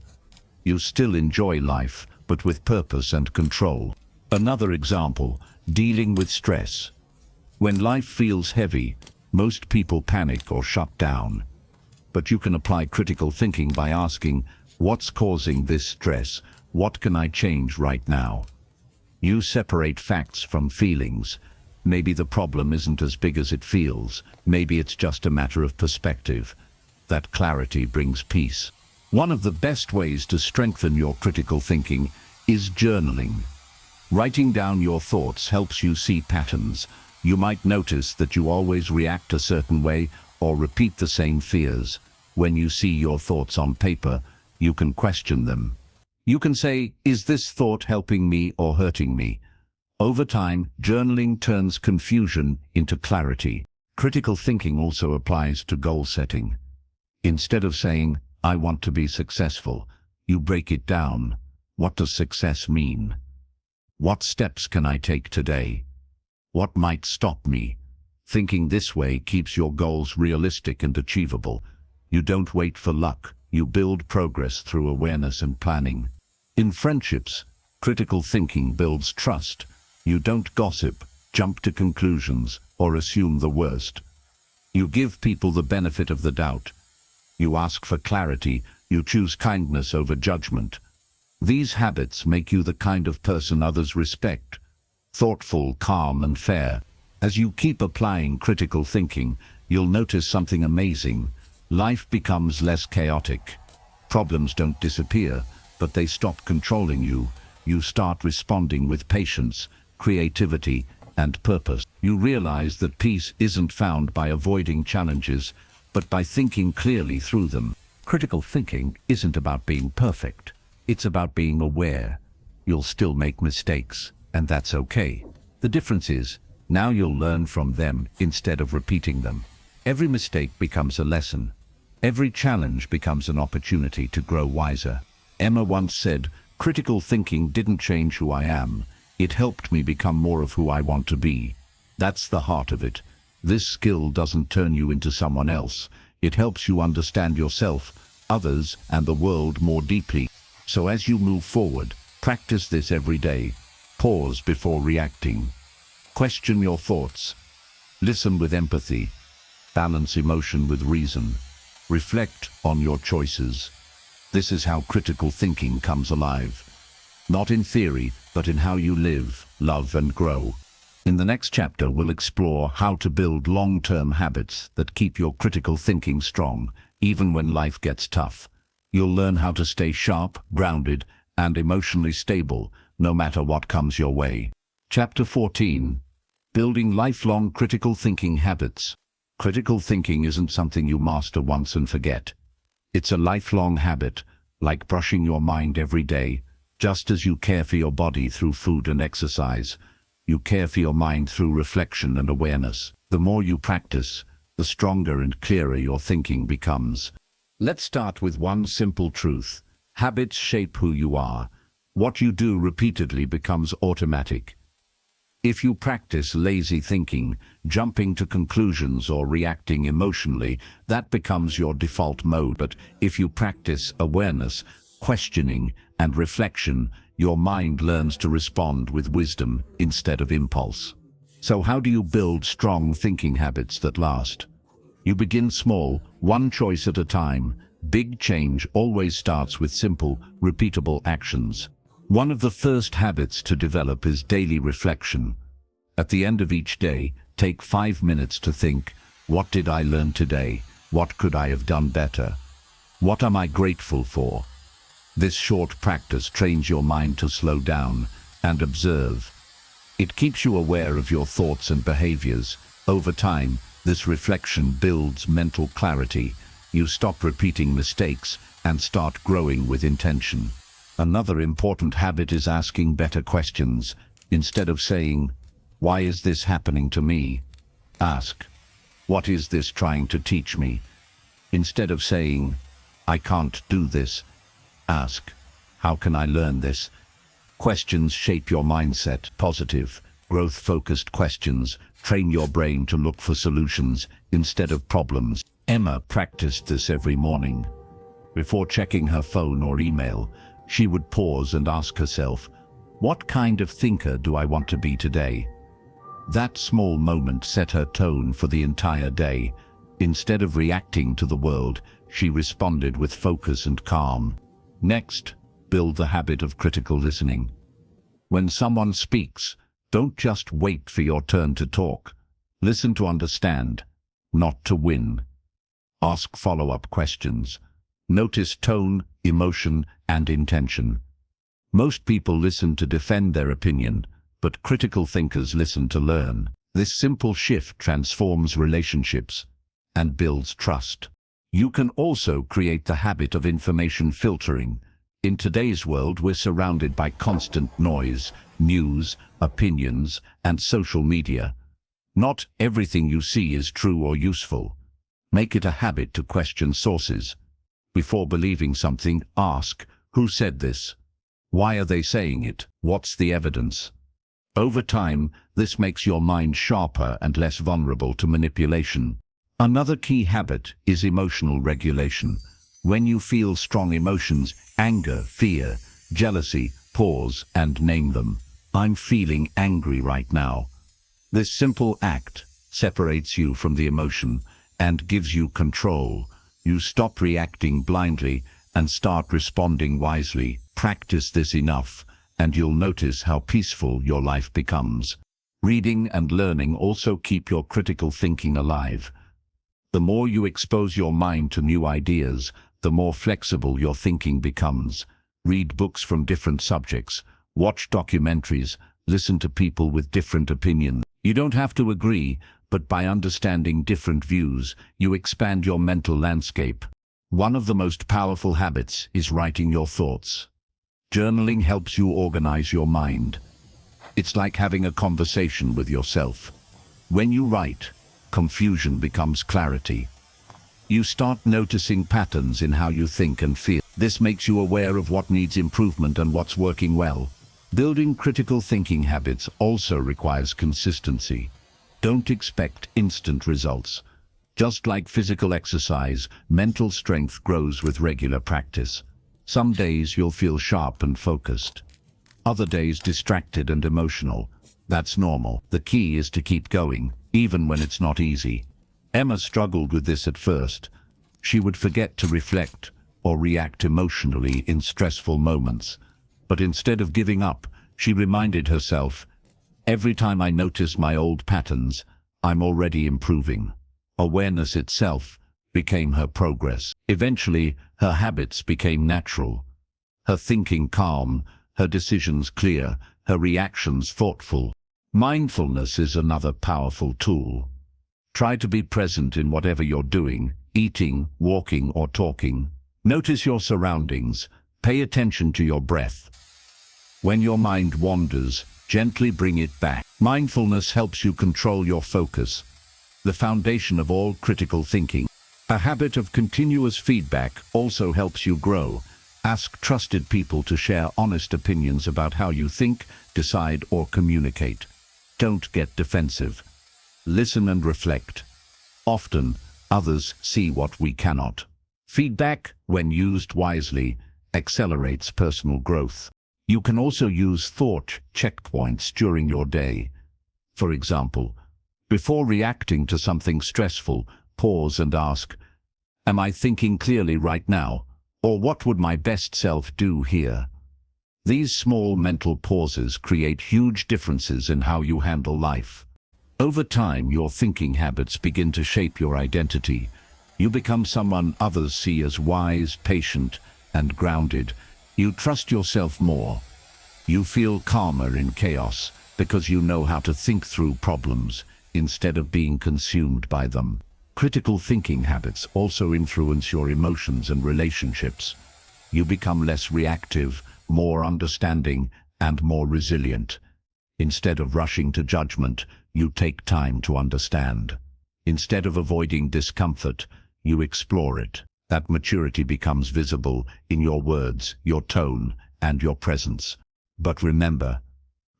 You still enjoy life, but with purpose and control. Another example, dealing with stress. When life feels heavy, most people panic or shut down. But you can apply critical thinking by asking, "What's causing this stress? What can I change right now?" You separate facts from feelings. Maybe the problem isn't as big as it feels. Maybe it's just a matter of perspective. That clarity brings peace. One of the best ways to strengthen your critical thinking is journaling. Writing down your thoughts helps you see patterns. You might notice that you always react a certain way or repeat the same fears. When you see your thoughts on paper, you can question them. You can say, "Is this thought helping me or hurting me?" Over time, journaling turns confusion into clarity. Critical thinking also applies to goal setting. Instead of saying, "I want to be successful," you break it down. What does success mean? What steps can I take today? What might stop me? Thinking this way keeps your goals realistic and achievable. You don't wait for luck. You build progress through awareness and planning. In friendships, critical thinking builds trust. You don't gossip, jump to conclusions, or assume the worst. You give people the benefit of the doubt. You ask for clarity. You choose kindness over judgment. These habits make you the kind of person others respect. Thoughtful, calm, and fair. As you keep applying critical thinking, you'll notice something amazing. Life becomes less chaotic. Problems don't disappear, but they stop controlling you. You start responding with patience, creativity, and purpose. You realize that peace isn't found by avoiding challenges, but by thinking clearly through them. Critical thinking isn't about being perfect. It's about being aware. You'll still make mistakes, and that's okay. The difference is, now you'll learn from them instead of repeating them. Every mistake becomes a lesson. Every challenge becomes an opportunity to grow wiser. Emma once said, "Critical thinking didn't change who I am. It helped me become more of who I want to be." That's the heart of it. This skill doesn't turn you into someone else. It helps you understand yourself, others, and the world more deeply. So as you move forward, practice this every day. Pause before reacting. Question your thoughts. Listen with empathy. Balance emotion with reason. Reflect on your choices. This is how critical thinking comes alive. Not in theory, but in how you live, love, and grow. In the next chapter, we'll explore how to build long-term habits that keep your critical thinking strong, even when life gets tough. You'll learn how to stay sharp, grounded, and emotionally stable, no matter what comes your way. Chapter 14. Building lifelong critical thinking habits. Critical thinking isn't something you master once and forget. It's a lifelong habit, like brushing your mind every day. Just as you care for your body through food and exercise, you care for your mind through reflection and awareness. The more you practice, the stronger and clearer your thinking becomes. Let's start with one simple truth. Habits shape who you are. What you do repeatedly becomes automatic. If you practice lazy thinking, jumping to conclusions, or reacting emotionally, that becomes your default mode. But if you practice awareness, questioning, and reflection, your mind learns to respond with wisdom instead of impulse. So how do you build strong thinking habits that last? You begin small, one choice at a time. Big change always starts with simple, repeatable actions. One of the first habits to develop is daily reflection. At the end of each day, take 5 minutes to think, what did I learn today? What could I have done better? What am I grateful for? This short practice trains your mind to slow down and observe. It keeps you aware of your thoughts and behaviors. Over time, this reflection builds mental clarity. You stop repeating mistakes and start growing with intention. Another important habit is asking better questions. Instead of saying, "Why is this happening to me?" ask, "What is this trying to teach me?" Instead of saying, "I can't do this," ask, "How can I learn this?" Questions shape your mindset. Positive, growth-focused questions train your brain to look for solutions instead of problems. Emma practiced this every morning. Before checking her phone or email, she would pause and ask herself, "What kind of thinker do I want to be today?" That small moment set her tone for the entire day. Instead of reacting to the world, she responded with focus and calm. Next, build the habit of critical listening. When someone speaks, don't just wait for your turn to talk. Listen to understand, not to win. Ask follow-up questions. Notice tone, emotion, and intention. Most people listen to defend their opinion, but critical thinkers listen to learn. This simple shift transforms relationships and builds trust. You can also create the habit of information filtering. In today's world, we're surrounded by constant noise, news, opinions, and social media. Not everything you see is true or useful. Make it a habit to question sources. Before believing something, ask, "Who said this? Why are they saying it? What's the evidence?" Over time, this makes your mind sharper and less vulnerable to manipulation. Another key habit is emotional regulation. When you feel strong emotions, anger, fear, jealousy, pause and name them. "I'm feeling angry right now." This simple act separates you from the emotion and gives you control. You stop reacting blindly and start responding wisely. Practice this enough, and you'll notice how peaceful your life becomes. Reading and learning also keep your critical thinking alive. The more you expose your mind to new ideas, the more flexible your thinking becomes. Read books from different subjects, watch documentaries, listen to people with different opinions. You don't have to agree, but by understanding different views, you expand your mental landscape. One of the most powerful habits is writing your thoughts. Journaling helps you organize your mind. It's like having a conversation with yourself. When you write, confusion becomes clarity. You start noticing patterns in how you think and feel. This makes you aware of what needs improvement and what's working well. Building critical thinking habits also requires consistency. Don't expect instant results. Just like physical exercise, mental strength grows with regular practice. Some days you'll feel sharp and focused. Other days distracted and emotional. That's normal. The key is to keep going, even when it's not easy. Emma struggled with this at first. She would forget to reflect or react emotionally in stressful moments. But instead of giving up, she reminded herself, every time I notice my old patterns, I'm already improving. Awareness itself became her progress. Eventually, her habits became natural. Her thinking calm, her decisions clear, her reactions thoughtful. Mindfulness is another powerful tool. Try to be present in whatever you're doing, eating, walking, or talking. Notice your surroundings. Pay attention to your breath. When your mind wanders, gently bring it back. Mindfulness helps you control your focus, the foundation of all critical thinking. A habit of continuous feedback also helps you grow. Ask trusted people to share honest opinions about how you think, decide, or communicate. Don't get defensive. Listen and reflect. Often, others see what we cannot. Feedback, when used wisely, accelerates personal growth. You can also use thought checkpoints during your day. For example, before reacting to something stressful, pause and ask, am I thinking clearly right now? Or what would my best self do here? These small mental pauses create huge differences in how you handle life. Over time, your thinking habits begin to shape your identity. You become someone others see as wise, patient, and grounded. You trust yourself more. You feel calmer in chaos because you know how to think through problems instead of being consumed by them. Critical thinking habits also influence your emotions and relationships. You become less reactive, more understanding, and more resilient. Instead of rushing to judgment, you take time to understand. Instead of avoiding discomfort, you explore it. That maturity becomes visible in your words, your tone, and your presence. But remember,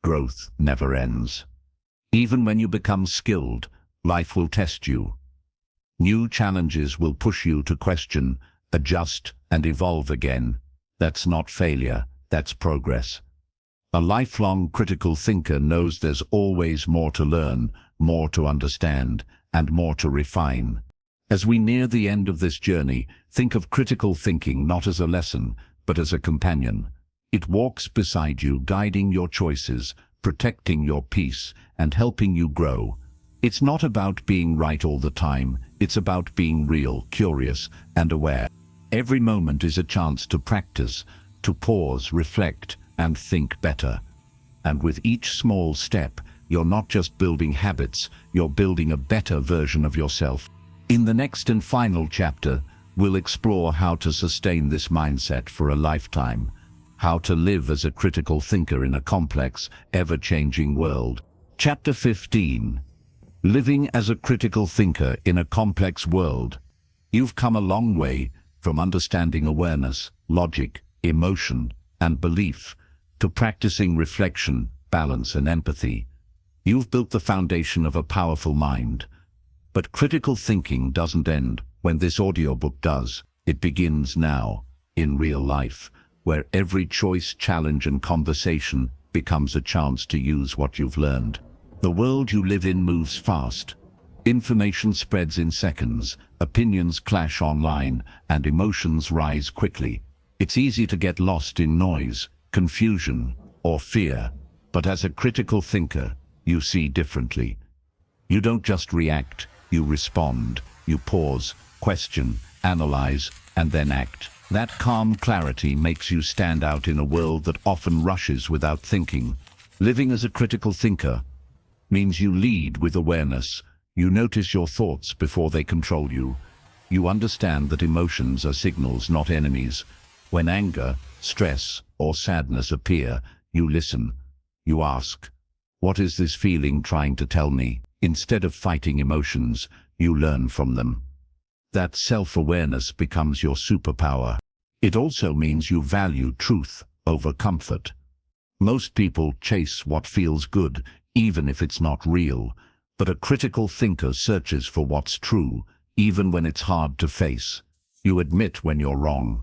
growth never ends. Even when you become skilled, life will test you. New challenges will push you to question, adjust, and evolve again. That's not failure, that's progress. A lifelong critical thinker knows there's always more to learn, more to understand, and more to refine. As we near the end of this journey, think of critical thinking not as a lesson, but as a companion. It walks beside you, guiding your choices, protecting your peace, and helping you grow. It's not about being right all the time, it's about being real, curious, and aware. Every moment is a chance to practice, to pause, reflect, and think better. And with each small step, you're not just building habits, you're building a better version of yourself. In the next and final chapter, we'll explore how to sustain this mindset for a lifetime, how to live as a critical thinker in a complex, ever-changing world. Chapter 15. Living as a critical thinker in a complex world. You've come a long way from understanding awareness, logic, emotion, and belief, to practicing reflection, balance, and empathy. You've built the foundation of a powerful mind. But critical thinking doesn't end when this audiobook does. It begins now, in real life, where every choice, challenge, and conversation becomes a chance to use what you've learned. The world you live in moves fast. Information spreads in seconds, opinions clash online, and emotions rise quickly. It's easy to get lost in noise, confusion, or fear. But as a critical thinker, you see differently. You don't just react, you respond. You pause, question, analyze, and then act. That calm clarity makes you stand out in a world that often rushes without thinking. Living as a critical thinker means you lead with awareness. You notice your thoughts before they control you. You understand that emotions are signals, not enemies. When anger, stress, or sadness appear, you listen. You ask, what is this feeling trying to tell me? Instead of fighting emotions, you learn from them. That self-awareness becomes your superpower. It also means you value truth over comfort. Most people chase what feels good, even if it's not real. But a critical thinker searches for what's true, even when it's hard to face. You admit when you're wrong.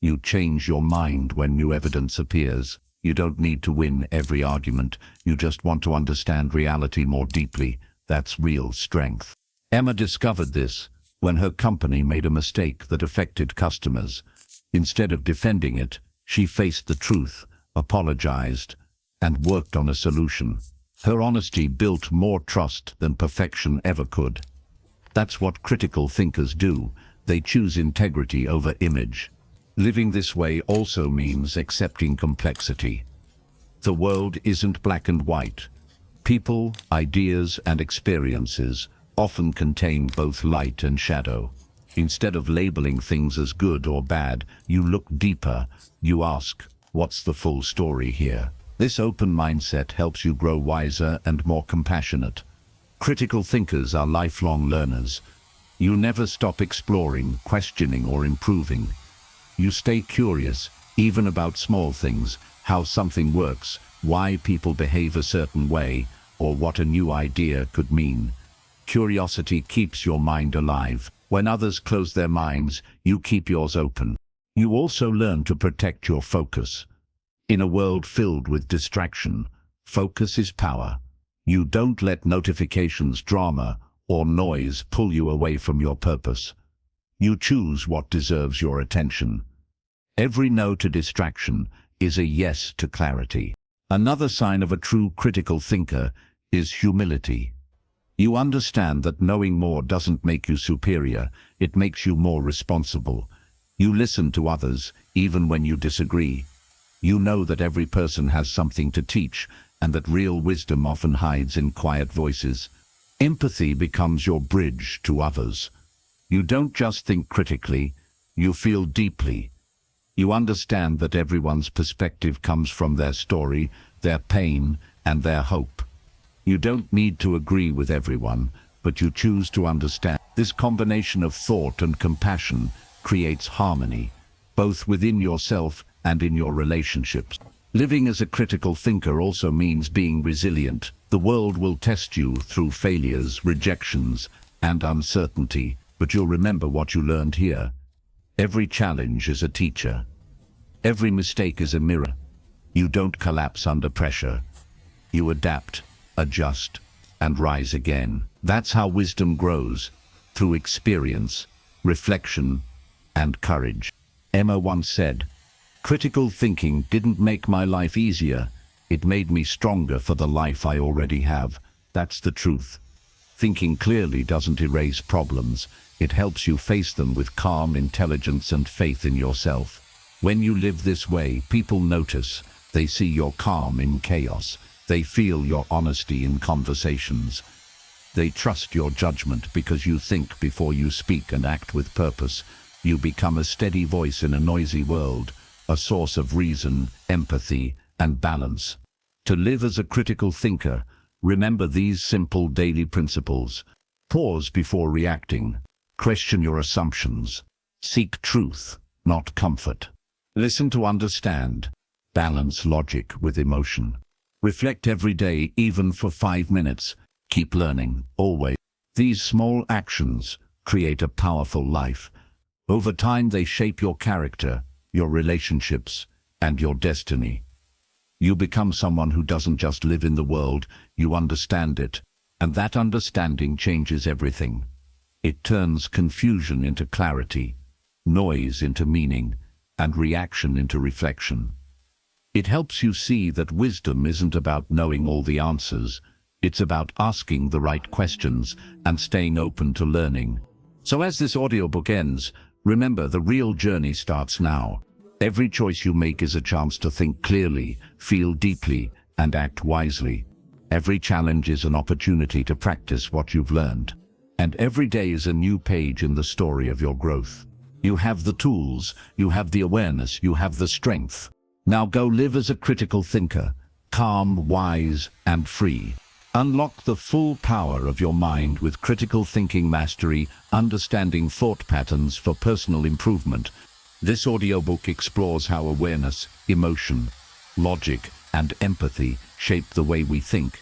You change your mind when new evidence appears. You don't need to win every argument. You just want to understand reality more deeply. That's real strength. Emma discovered this when her company made a mistake that affected customers. Instead of defending it, she faced the truth, apologized, and worked on a solution. Her honesty built more trust than perfection ever could. That's what critical thinkers do. They choose integrity over image. Living this way also means accepting complexity. The world isn't black and white. People, ideas, and experiences often contain both light and shadow. Instead of labeling things as good or bad, you look deeper. You ask, what's the full story here? This open mindset helps you grow wiser and more compassionate. Critical thinkers are lifelong learners. You never stop exploring, questioning, or improving. You stay curious, even about small things, how something works, why people behave a certain way, or what a new idea could mean. Curiosity keeps your mind alive. When others close their minds, you keep yours open. You also learn to protect your focus. In a world filled with distraction, focus is power. You don't let notifications, drama, or noise pull you away from your purpose. You choose what deserves your attention. Every no to distraction is a yes to clarity. Another sign of a true critical thinker is humility. You understand that knowing more doesn't make you superior, it makes you more responsible. You listen to others, even when you disagree. You know that every person has something to teach, and that real wisdom often hides in quiet voices. Empathy becomes your bridge to others. You don't just think critically, you feel deeply. You understand that everyone's perspective comes from their story, their pain, and their hope. You don't need to agree with everyone, but you choose to understand. This combination of thought and compassion creates harmony, both within yourself and in your relationships. Living as a critical thinker also means being resilient. The world will test you through failures, rejections, and uncertainty, but you'll remember what you learned here. Every challenge is a teacher. Every mistake is a mirror. You don't collapse under pressure. You adapt, adjust, and rise again. That's how wisdom grows, through experience, reflection, and courage. Emma once said, "Critical thinking didn't make my life easier. It made me stronger for the life I already have." That's the truth. Thinking clearly doesn't erase problems. It helps you face them with calm intelligence and faith in yourself. When you live this way, people notice. They see your calm in chaos. They feel your honesty in conversations. They trust your judgment because you think before you speak and act with purpose. You become a steady voice in a noisy world, a source of reason, empathy, and balance. To live as a critical thinker, remember these simple daily principles. Pause before reacting. Question your assumptions. Seek truth, not comfort. Listen to understand. Balance logic with emotion. Reflect every day, even for 5 minutes. Keep learning, always. These small actions create a powerful life. Over time, they shape your character, your relationships, and your destiny. You become someone who doesn't just live in the world, you understand it. And that understanding changes everything. It turns confusion into clarity, noise into meaning, and reaction into reflection. It helps you see that wisdom isn't about knowing all the answers. It's about asking the right questions and staying open to learning. So as this audiobook ends, remember the real journey starts now. Every choice you make is a chance to think clearly, feel deeply, and act wisely. Every challenge is an opportunity to practice what you've learned. And every day is a new page in the story of your growth. You have the tools, you have the awareness, you have the strength. Now go live as a critical thinker, calm, wise, and free. Unlock the full power of your mind with critical thinking mastery, understanding thought patterns for personal improvement. This audiobook explores how awareness, emotion, logic, and empathy shape the way we think,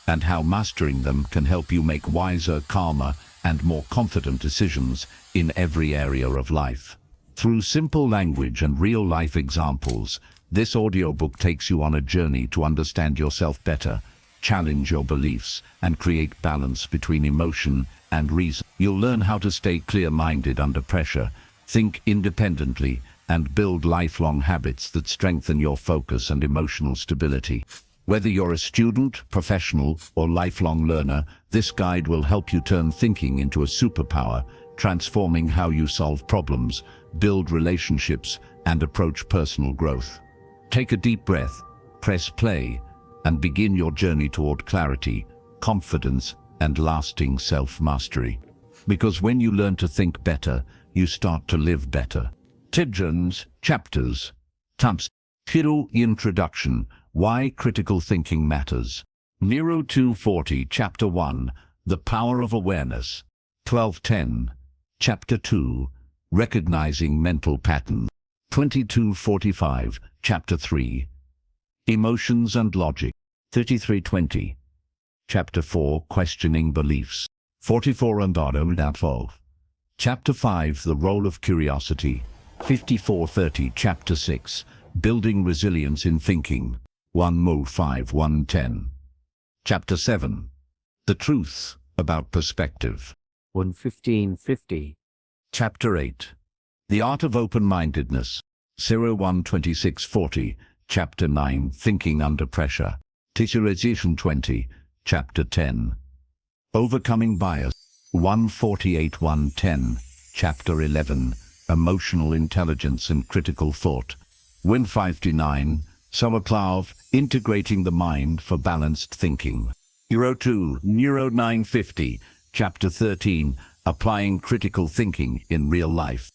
and how mastering them can help you make wiser, calmer, and more confident decisions in every area of life. Through simple language and real-life examples, this audiobook takes you on a journey to understand yourself better, challenge your beliefs, and create balance between emotion and reason. You'll learn how to stay clear-minded under pressure, think independently, and build lifelong habits that strengthen your focus and emotional stability. Whether you're a student, professional, or lifelong learner, this guide will help you turn thinking into a superpower, transforming how you solve problems, build relationships, and approach personal growth. Take a deep breath, press play, and begin your journey toward clarity, confidence, and lasting self-mastery. Because when you learn to think better, you start to live better. Tidjans, chapters. Tamps. Hiro Introduction. Why Critical Thinking Matters. Nero 240, Chapter 1. The Power of Awareness. 1210. Chapter 2. Recognizing Mental Patterns. 2245, Chapter 3. Emotions and Logic. 3320. Chapter 4. Questioning Beliefs. 44 and Auto. Chapter 5. The Role of Curiosity. 5430, Chapter 6. Building Resilience in Thinking. 105-110. Chapter 7. The Truth About Perspective. 11550. Chapter 8. The Art of Open-Mindedness. 012640, Chapter 9. Thinking Under Pressure. Titularization 20, Chapter 10. Overcoming Bias. 148-110, Chapter 11. Emotional Intelligence and Critical Thought. 159, Summerclav, Integrating the Mind for Balanced Thinking. Euro 2, Neuro 950, Chapter 13, Applying Critical Thinking in Real Life.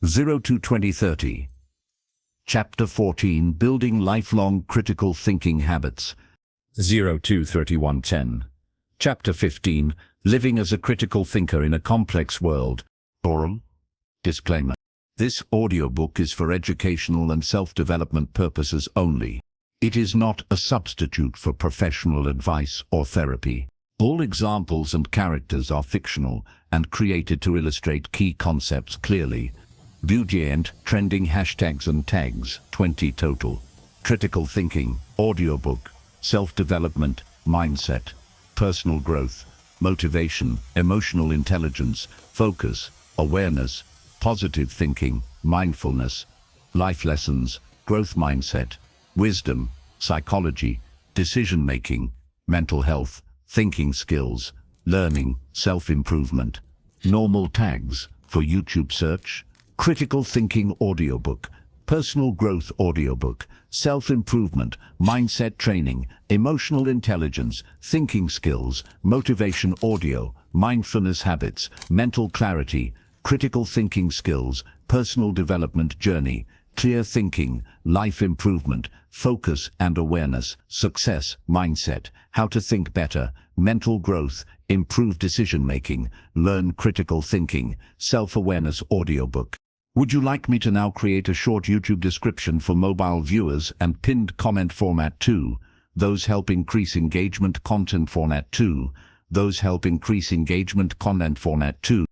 022030. Chapter 14, Building Lifelong Critical Thinking Habits. 023110. Chapter 15, Living as a Critical Thinker in a Complex World. Forum. Disclaimer. This audiobook is for educational and self-development purposes only. It is not a substitute for professional advice or therapy. All examples and characters are fictional and created to illustrate key concepts clearly. Budget, trending hashtags and tags, 20 total. Critical thinking, audiobook, self-development, mindset, personal growth, motivation, emotional intelligence, focus, awareness, positive thinking, mindfulness, life lessons, growth mindset, wisdom, psychology, decision-making, mental health, thinking skills, learning, self-improvement. Normal tags for YouTube search. Critical thinking audiobook, personal growth audiobook, self-improvement, mindset training, emotional intelligence, thinking skills, motivation audio, mindfulness habits, mental clarity, critical thinking skills, personal development journey, clear thinking, life improvement, focus and awareness, success, mindset, how to think better, mental growth, improve decision-making, learn critical thinking, self-awareness audiobook. Would you like me to now create a short YouTube description for mobile viewers and pinned comment format 2? Those help increase engagement content format 2. Those help increase engagement content format 2.